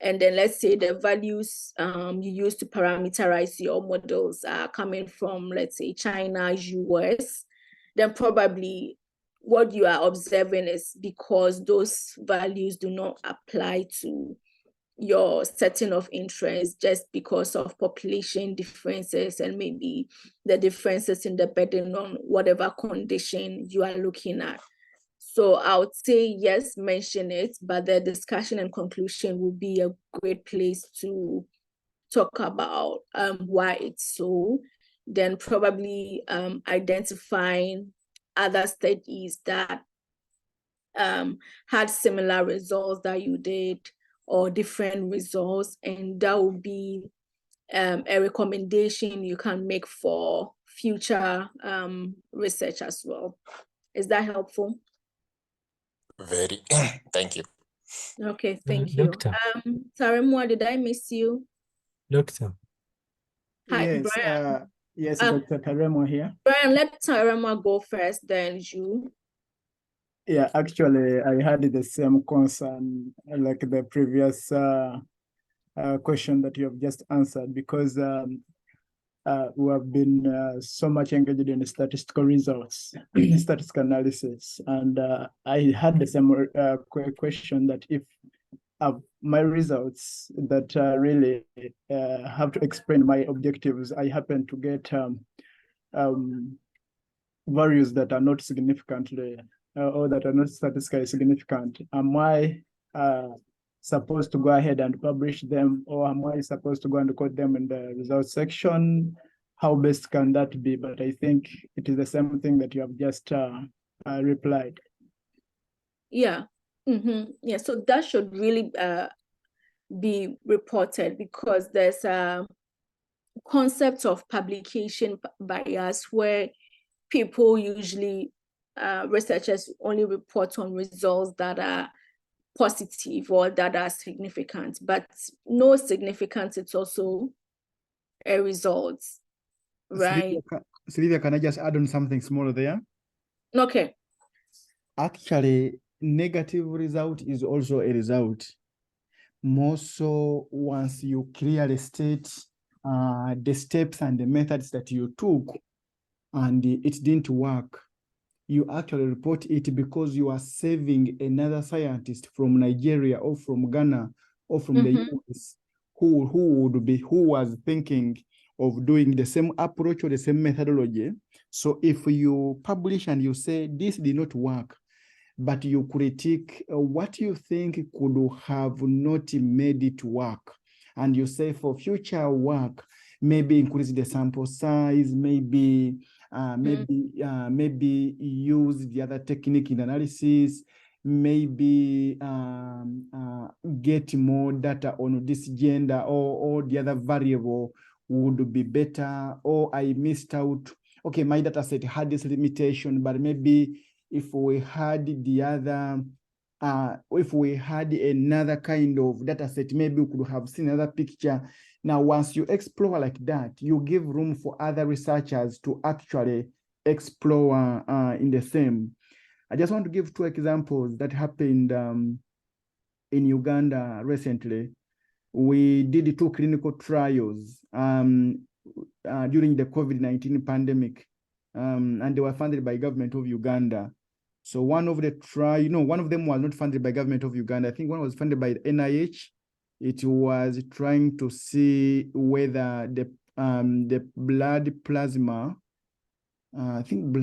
A: and then let's say the values you use to parameterize your models are coming from, let's say, China, US, then probably what you are observing is because those values do not apply to your setting of interest just because of population differences and maybe the differences in the burden on whatever condition you are looking at. So I would say, yes, mention it, but the discussion and conclusion will be a great place to talk about why it's so. Then probably identifying other studies that had similar results that you did or different results, and that would be a recommendation you can make for future research as well. Is that helpful?
G: Very, thank you.
A: Okay, thank you.
J: Doctor.
A: Taremwa, did I miss you?
J: Doctor.
A: Hi,
C: Yes,
A: Brian.
C: yes, Dr. Taremwa here.
A: Brian, let Taremwa go first, then you.
C: Yeah, actually, I had the same concern like the previous question that you have just answered, because we have been so much engaged in statistical results, statistical analysis, and I had the same question that if my results that really have to explain my objectives, I happen to get values that are not significantly or that are not statistically significant, am I supposed to go ahead and publish them, or am I supposed to go and quote them in the results section? How best can that be? But I think it is the same thing that you have just replied.
A: Yeah. Yeah, so that should really be reported, because there's a concept of publication bias where people usually, researchers only report on results that are positive or that are significant, but no significance, it's also a result, right?
C: Sylvia, can I just add on something smaller there?
A: Okay.
C: Actually, negative result is also a result. More so once you clearly state the steps and the methods that you took and it didn't work, you actually report it because you are saving another scientist from Nigeria or from Ghana or from the US who was thinking of doing the same approach or the same methodology. So if you publish and you say this did not work, but you critique what you think could have not made it work, and you say for future work, maybe increase the sample size, maybe use the other technique in analysis, maybe get more data on this gender or the other variable would be better, or I missed out. Okay, my data set had this limitation, but maybe if we had the other, if we had another kind of data set, maybe we could have seen another picture. Now, once you explore like that, you give room for other researchers to actually explore in the same. I just want to give 2 examples that happened in Uganda recently. We did 2 clinical trials during the COVID-19 pandemic, and they were funded by government of Uganda. So one of the one of them was not funded by government of Uganda. I think one was funded by the NIH. It was trying to see whether the blood plasma, I think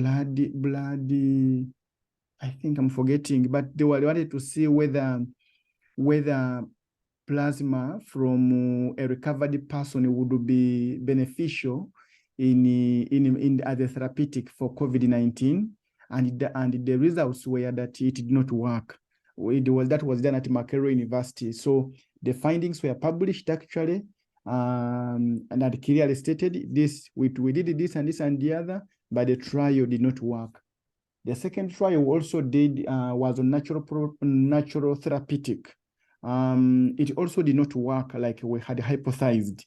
C: I think I'm forgetting, but they wanted to see whether plasma from a recovered person would be beneficial as a therapeutic for COVID-19, and the results were that it did not work. That was done at Makerere University. So the findings were published actually, and that clearly stated this: we did this and this and the other, but the trial did not work. The second trial we also did was on natural therapeutic. It also did not work like we had hypothesized.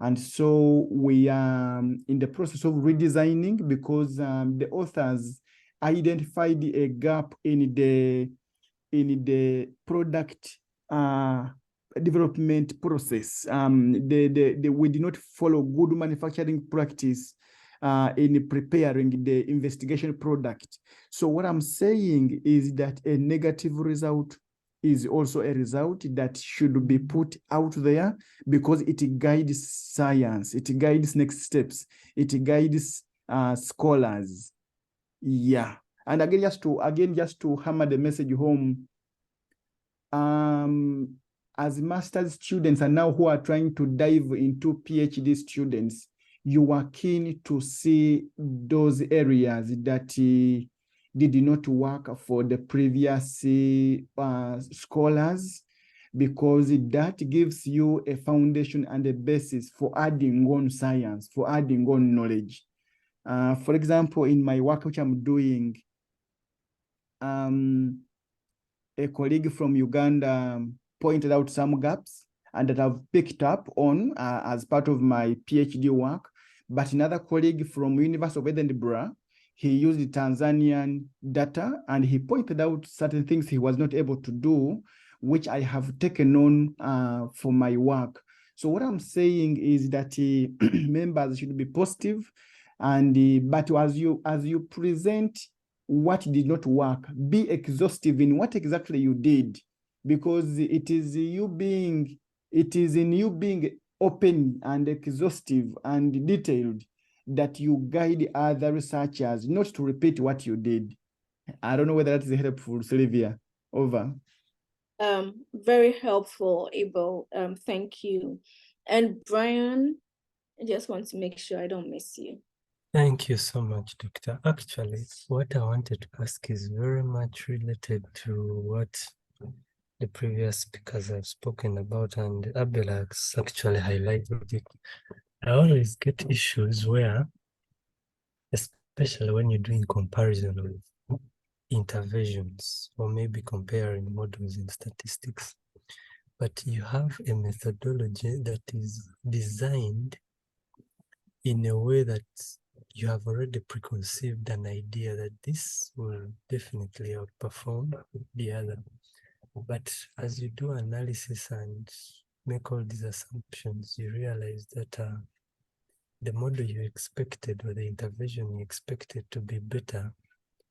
C: And so we are in the process of redesigning, because the authors identified a gap in the product development process. We did not follow good manufacturing practice in preparing the investigation product. So what I'm saying is that a negative result is also a result that should be put out there, because it guides science, it guides next steps, it guides scholars. Yeah. And again, just to hammer the message home, as master's students and now who are trying to dive into PhD students, you are keen to see those areas that did not work for the previous scholars, because that gives you a foundation and a basis for adding on science, for adding on knowledge. For example, in my work which I'm doing, a colleague from Uganda pointed out some gaps and that I've picked up on as part of my PhD work. But another colleague from University of Edinburgh, he used the Tanzanian data and he pointed out certain things he was not able to do, which I have taken on for my work. So what I'm saying is that members should be positive, and but as you present what did not work, be exhaustive in what exactly you did, because it is in you being open and exhaustive and detailed that you guide other researchers not to repeat what you did. I don't know whether that is helpful, Sylvia. Over.
A: Very helpful, Abel. Thank you. And Brian, I just want to make sure I don't miss you.
J: Thank you so much, Doctor. Actually, what I wanted to ask is very much related to what the previous speakers have spoken about, and Abel has actually highlighted it. I always get issues where, especially when you're doing comparison of interventions, or maybe comparing models in statistics, but you have a methodology that is designed in a way that you have already preconceived an idea that this will definitely outperform the other. But as you do analysis and make all these assumptions, you realize that the model you expected, or the intervention you expected to be better,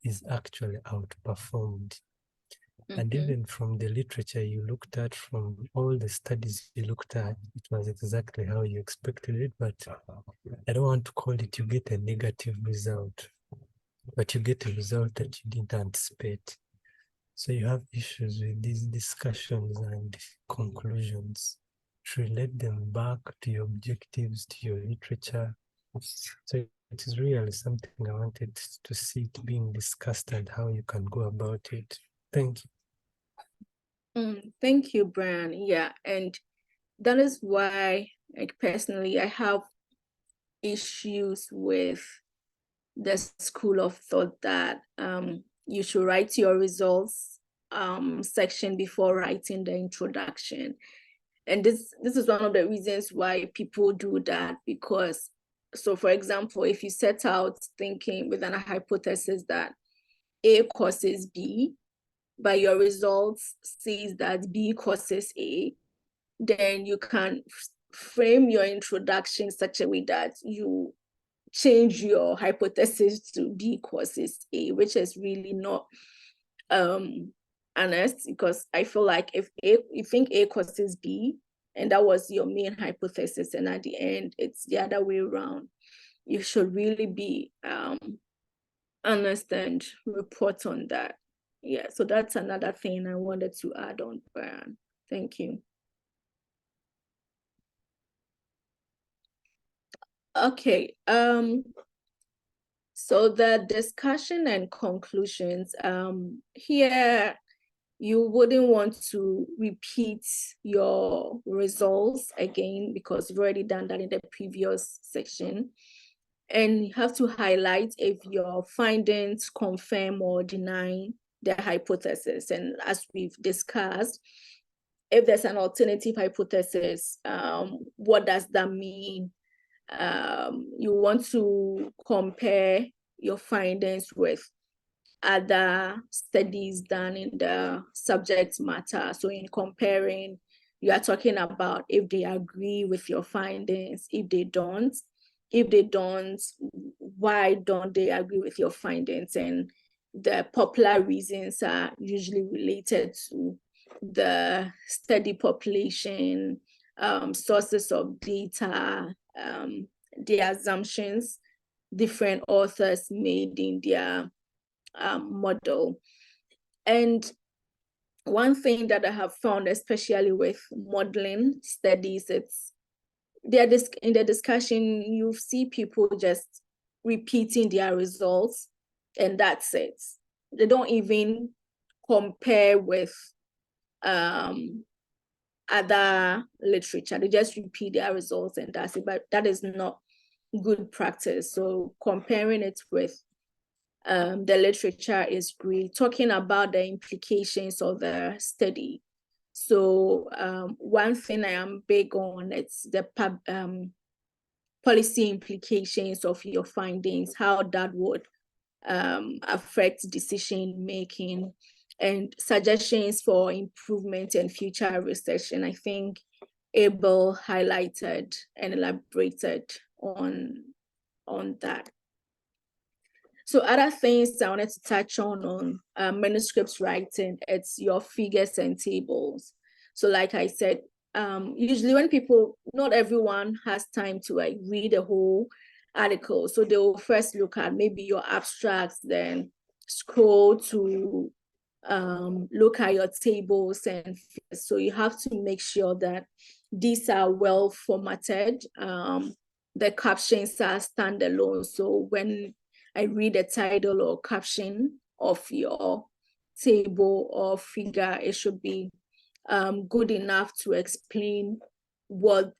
J: is actually outperformed. And even from the literature you looked at, from all the studies you looked at, it was exactly how you expected it. But I don't want to call it you get a negative result, but you get a result that you didn't anticipate. So you have issues with these discussions and conclusions to relate them back to your objectives, to your literature. So it is really something I wanted to see it being discussed and how you can go about it. Thank you.
A: Thank you, Brian. Yeah, and that is why, like, personally, I have issues with the school of thought that you should write your results section before writing the introduction. And this is one of the reasons why people do that, because, so for example, if you set out thinking with a hypothesis that A causes B, but your results says that B causes A, then you can frame your introduction in such a way that you change your hypothesis to B causes A, which is really not honest, because I feel like if you think A causes B, and that was your main hypothesis, and at the end it's the other way around, you should really be honest and report on that. Yeah, so that's another thing I wanted to add on, Brian. Thank you. Okay, so the discussion and conclusions, here you wouldn't want to repeat your results again because you've already done that in the previous section. And you have to highlight if your findings confirm or deny the hypothesis. And as we've discussed, if there's an alternative hypothesis, what does that mean? You want to compare your findings with other studies done in the subject matter. So in comparing, you are talking about if they agree with your findings, if they don't, why don't they agree with your findings? And the popular reasons are usually related to the study population, sources of data, the assumptions different authors made in their model. And one thing that I have found, especially with modeling studies, it's in the discussion, you see people just repeating their results, and that's it. They don't even compare with other literature. They just repeat their results and that's it. But that is not good practice. So comparing it with the literature is great, talking about the implications of the study. So one thing I am big on, it's the policy implications of your findings, how that would affect decision making, and suggestions for improvement and future research. And I think Abel highlighted and elaborated on that. So other things I wanted to touch on manuscripts writing, it's your figures and tables. So like I said, usually when people, not everyone has time to like read a whole article. So they will first look at maybe your abstracts, then scroll to look at your tables. And so you have to make sure that these are well formatted. The captions are standalone. So when I read the title or caption of your table or figure, it should be good enough to explain what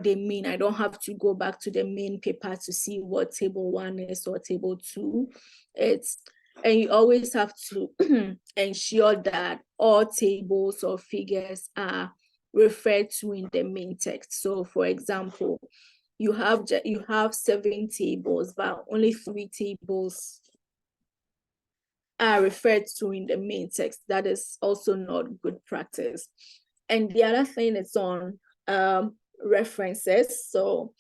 A: they mean. I don't have to go back to the main paper to see what table 1 is or table 2. And you always have to ensure that all tables or figures are referred to in the main text. So for example, you have 7 tables, but only 3 tables are referred to in the main text. That is also not good practice. And the other thing is on references. So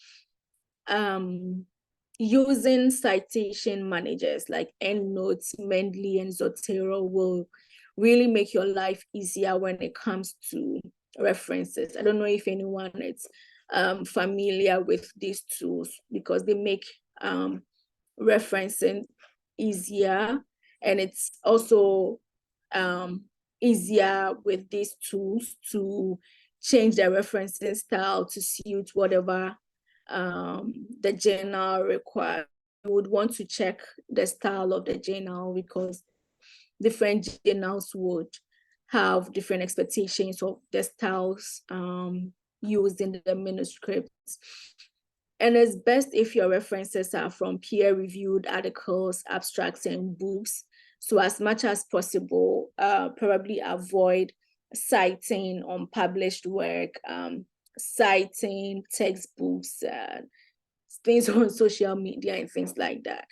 A: using citation managers like EndNote, Mendeley, and Zotero will really make your life easier when it comes to references. I don't know if anyone is familiar with these tools, because they make referencing easier, and it's also easier with these tools to change the referencing style to suit whatever the journal requires. You would want to check the style of the journal, because different journals would have different expectations of the styles used in the manuscripts. And it's best if your references are from peer-reviewed articles, abstracts, and books. So as much as possible, probably avoid citing unpublished work, citing textbooks, things on social media and things like that,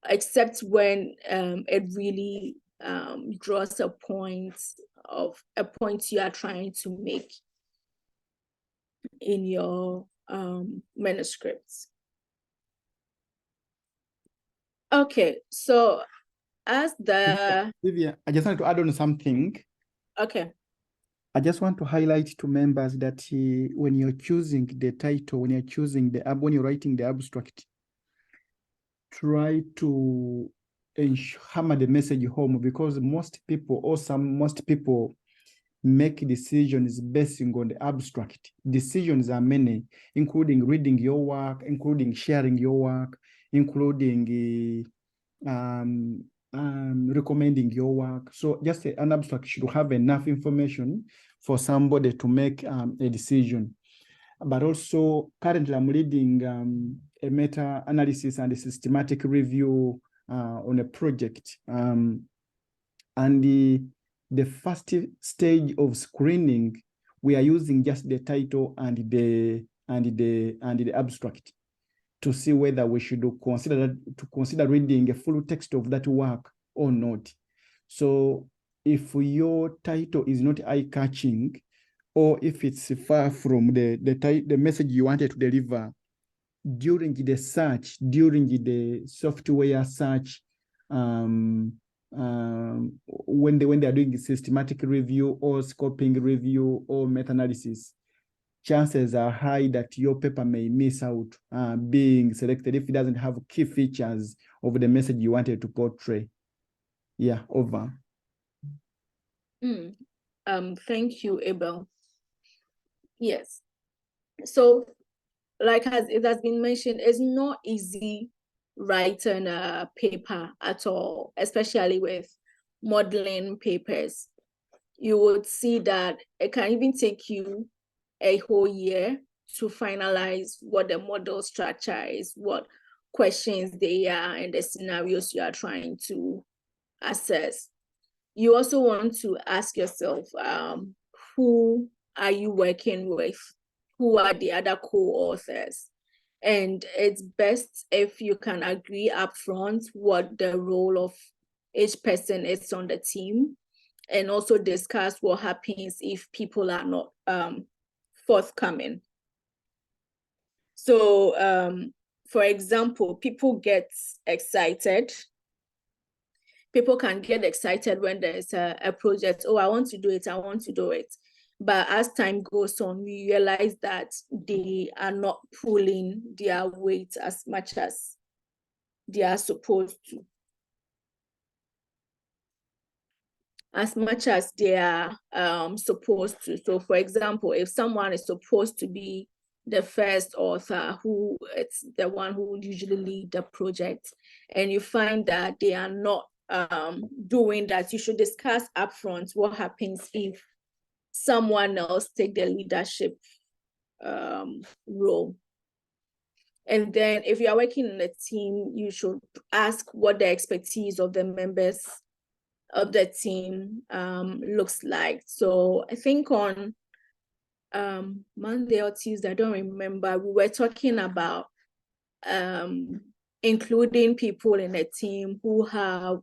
A: except when it really draws a point you are trying to make in your manuscripts. Okay, so as the
C: Sylvia, I just wanted to add on something.
A: Okay.
C: I just want to highlight to members that when you're choosing the title, when you're writing the abstract, try to hammer the message home, because most people make decisions basing on the abstract. Decisions are many, including reading your work, including sharing your work, including recommending your work. So just an abstract should have enough information for somebody to make a decision. But also, currently I'm reading a meta-analysis and a systematic review on a project. And the first stage of screening, we are using just the title and the abstract to see whether we should consider reading a full text of that work or not. So if your title is not eye-catching, or if it's far from the message you wanted to deliver, during the search, during the software search, when they are doing a systematic review or scoping review or meta-analysis, chances are high that your paper may miss out being selected if it doesn't have key features of the message you wanted to portray. Yeah, over.
A: Thank you, Abel. Yes. So, like it has been mentioned, it's not easy writing a paper at all, especially with modeling papers. You would see that it can even take you a whole year to finalize what the model structure is, what questions they are, and the scenarios you are trying to assess. You also want to ask yourself, who are you working with? Who are the other co-authors? And it's best if you can agree upfront what the role of each person is on the team, and also discuss what happens if people are not forthcoming. So, for example, people get excited. People can get excited when there's a project. Oh, I want to do it. I want to do it. But as time goes on, we realize that they are not pulling their weight as much as they are supposed to. As much as they are supposed to. So, for example, if someone is supposed to be the first author, who it's the one who would usually lead the project, and you find that they are not doing that, you should discuss upfront what happens if someone else take the leadership role. And then if you are working in a team, you should ask what the expertise of the members of the team looks like. So I think on Monday or Tuesday, I don't remember, we were talking about including people in a team who have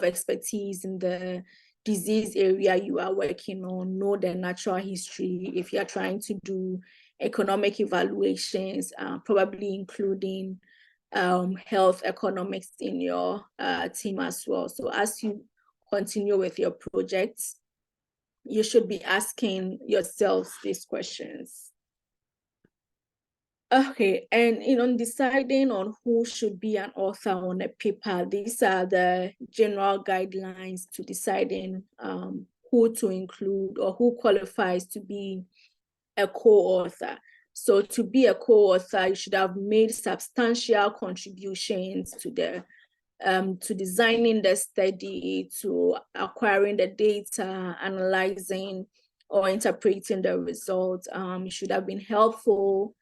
A: expertise in the disease area you are working on, know the natural history. If you're trying to do economic evaluations, probably including health economics in your team as well. So as you continue with your projects, you should be asking yourselves these questions. Okay, and in deciding on who should be an author on a paper, these are the general guidelines to deciding who to include or who qualifies to be a co-author. So to be a co-author, you should have made substantial contributions to the to designing the study, to acquiring the data, analyzing or interpreting the results. It should have been helpful,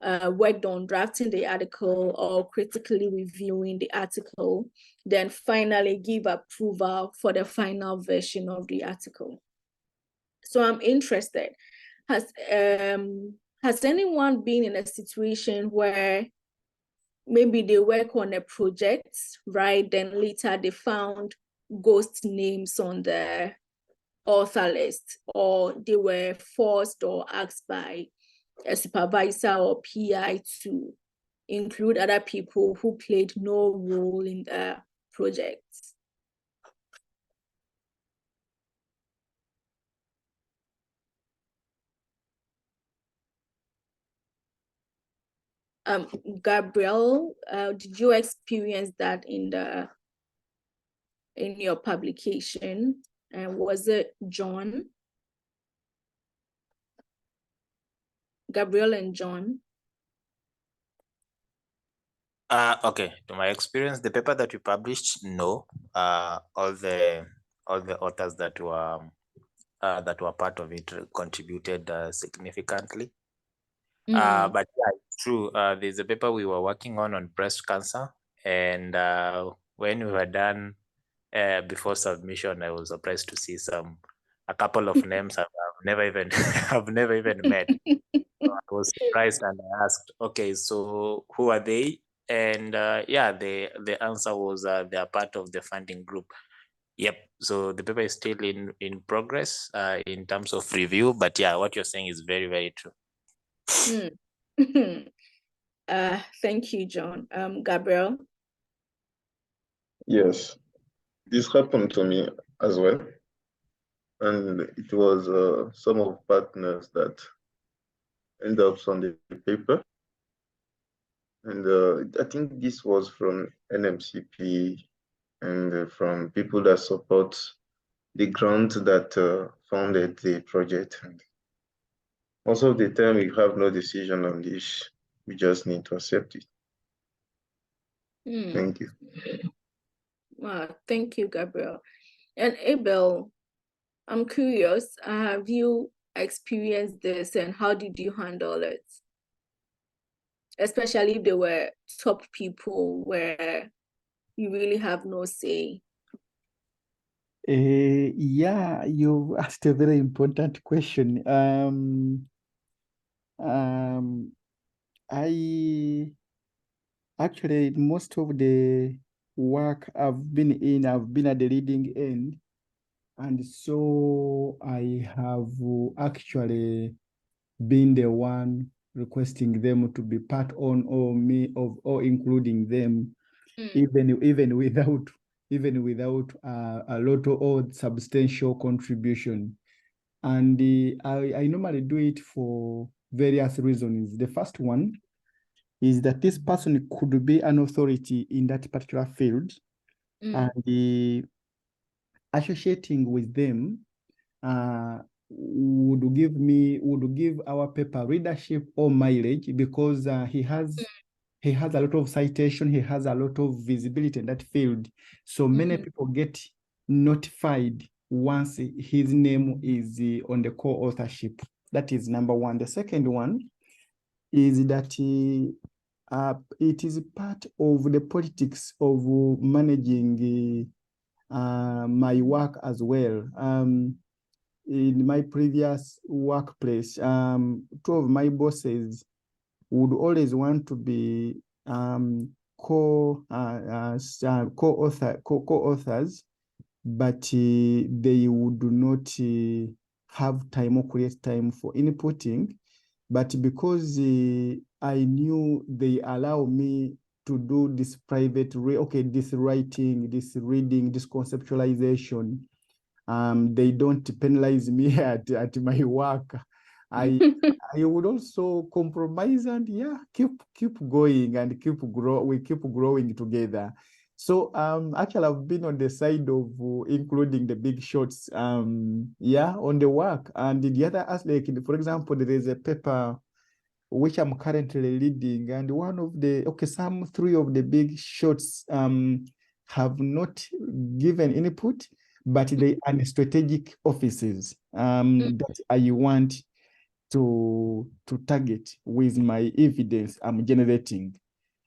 A: worked on drafting the article or critically reviewing the article, then finally give approval for the final version of the article. So I'm interested, has anyone been in a situation where maybe they work on a project, right? Then later they found ghost names on the author list, or they were forced or asked by a supervisor or PI to include other people who played no role in the project. Gabriel, did you experience that in your publication? And was it John? Gabriel and John?
G: Okay, to my experience, the paper that we published, no. All the authors that were part of it contributed significantly. But yeah, it's true. There's a paper we were working on breast cancer, and when we were done, before submission, I was surprised to see a couple of names I've never even met. So I was surprised and I asked, okay, so who are they? And yeah, the answer was they are part of the funding group. Yep. So the paper is still in progress in terms of review, but yeah, what you're saying is very, very true.
A: Thank you, John. Gabriel?
H: Yes, this happened to me as well. And it was some of partners that ended up on the paper. And I think this was from NMCP and from people that support the grant that funded the project. And most of the time, we have no decision on this. We just need to accept it. Thank you.
A: Wow, thank you, Gabriel. And Abel, I'm curious, have you experienced this and how did you handle it? Especially if they were top people where you really have no say.
C: Yeah, you asked a very important question. I actually, most of the work I've been in, I've been at the leading end. And so I have actually been the one requesting them to be part on or including them, even without a lot of substantial contribution. And I normally do it for various reasons. The first one is that this person could be an authority in that particular field, and associating with them would give our paper readership or mileage, because he has a lot of citation, he has a lot of visibility in that field. So many people get notified once his name is on the co-authorship. That is number one. The second one is that it is part of the politics of managing my work as well. In my previous workplace, two of my bosses would always want to be co-authors, but they would not have time or create time for inputting. But because I knew they allow me to do this private, this writing, this reading, this conceptualization, they don't penalize me at my work. I would also compromise and keep going and we keep growing together. So actually I've been on the side of including the big shots on the work. And the other aspect, for example, there is a paper which I'm currently leading, and some three of the big shots have not given input, but they are strategic offices that I want to target with my evidence I'm generating.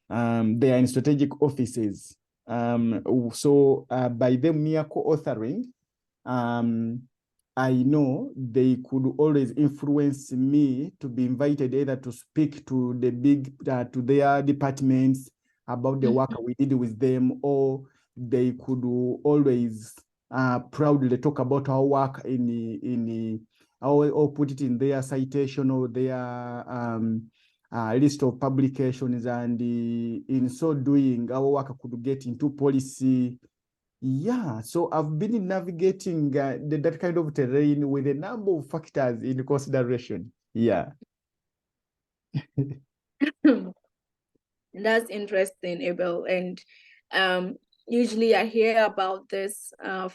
C: They are in strategic offices. So by them mere co-authoring, I know they could always influence me to be invited either to speak to the to their departments about the work we did with them, or they could always proudly talk about our work or put it in their citation or their list of publications, and in so doing, our work could get into policy. Yeah, so I've been navigating that kind of terrain with a number of factors in consideration. Yeah.
A: That's interesting, Abel. And usually I hear about this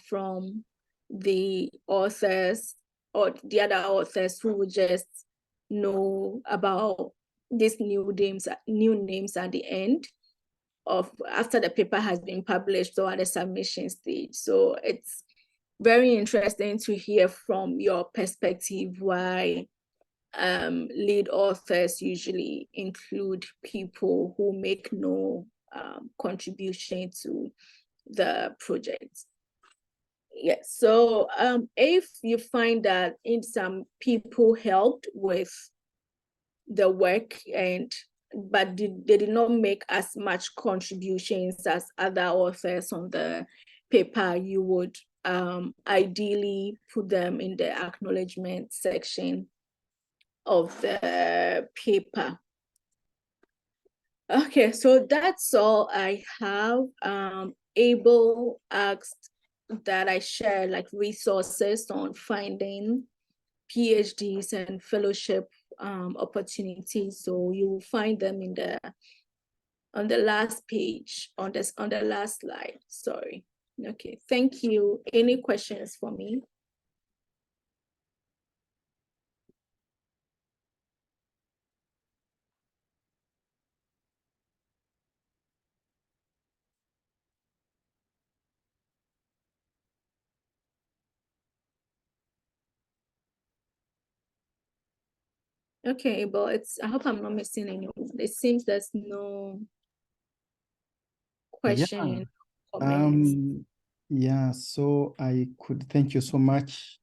A: from the authors or the other authors who would just know about these new names at the end of after the paper has been published or at the submission stage. So it's very interesting to hear from your perspective why lead authors usually include people who make no contribution to the project. Yes, so if you find that in some people helped with the work but they did not make as much contributions as other authors on the paper, you would ideally put them in the acknowledgement section of the paper. Okay, so that's all I have. Abel asked that I share like resources on finding PhDs and fellowship opportunities. So you will find them on the last page, on the last slide. Sorry. Okay, thank you. Any questions for me? Okay, but I hope I'm not missing anyone. It seems there's no question.
C: Yeah. Yeah, so I could thank you so much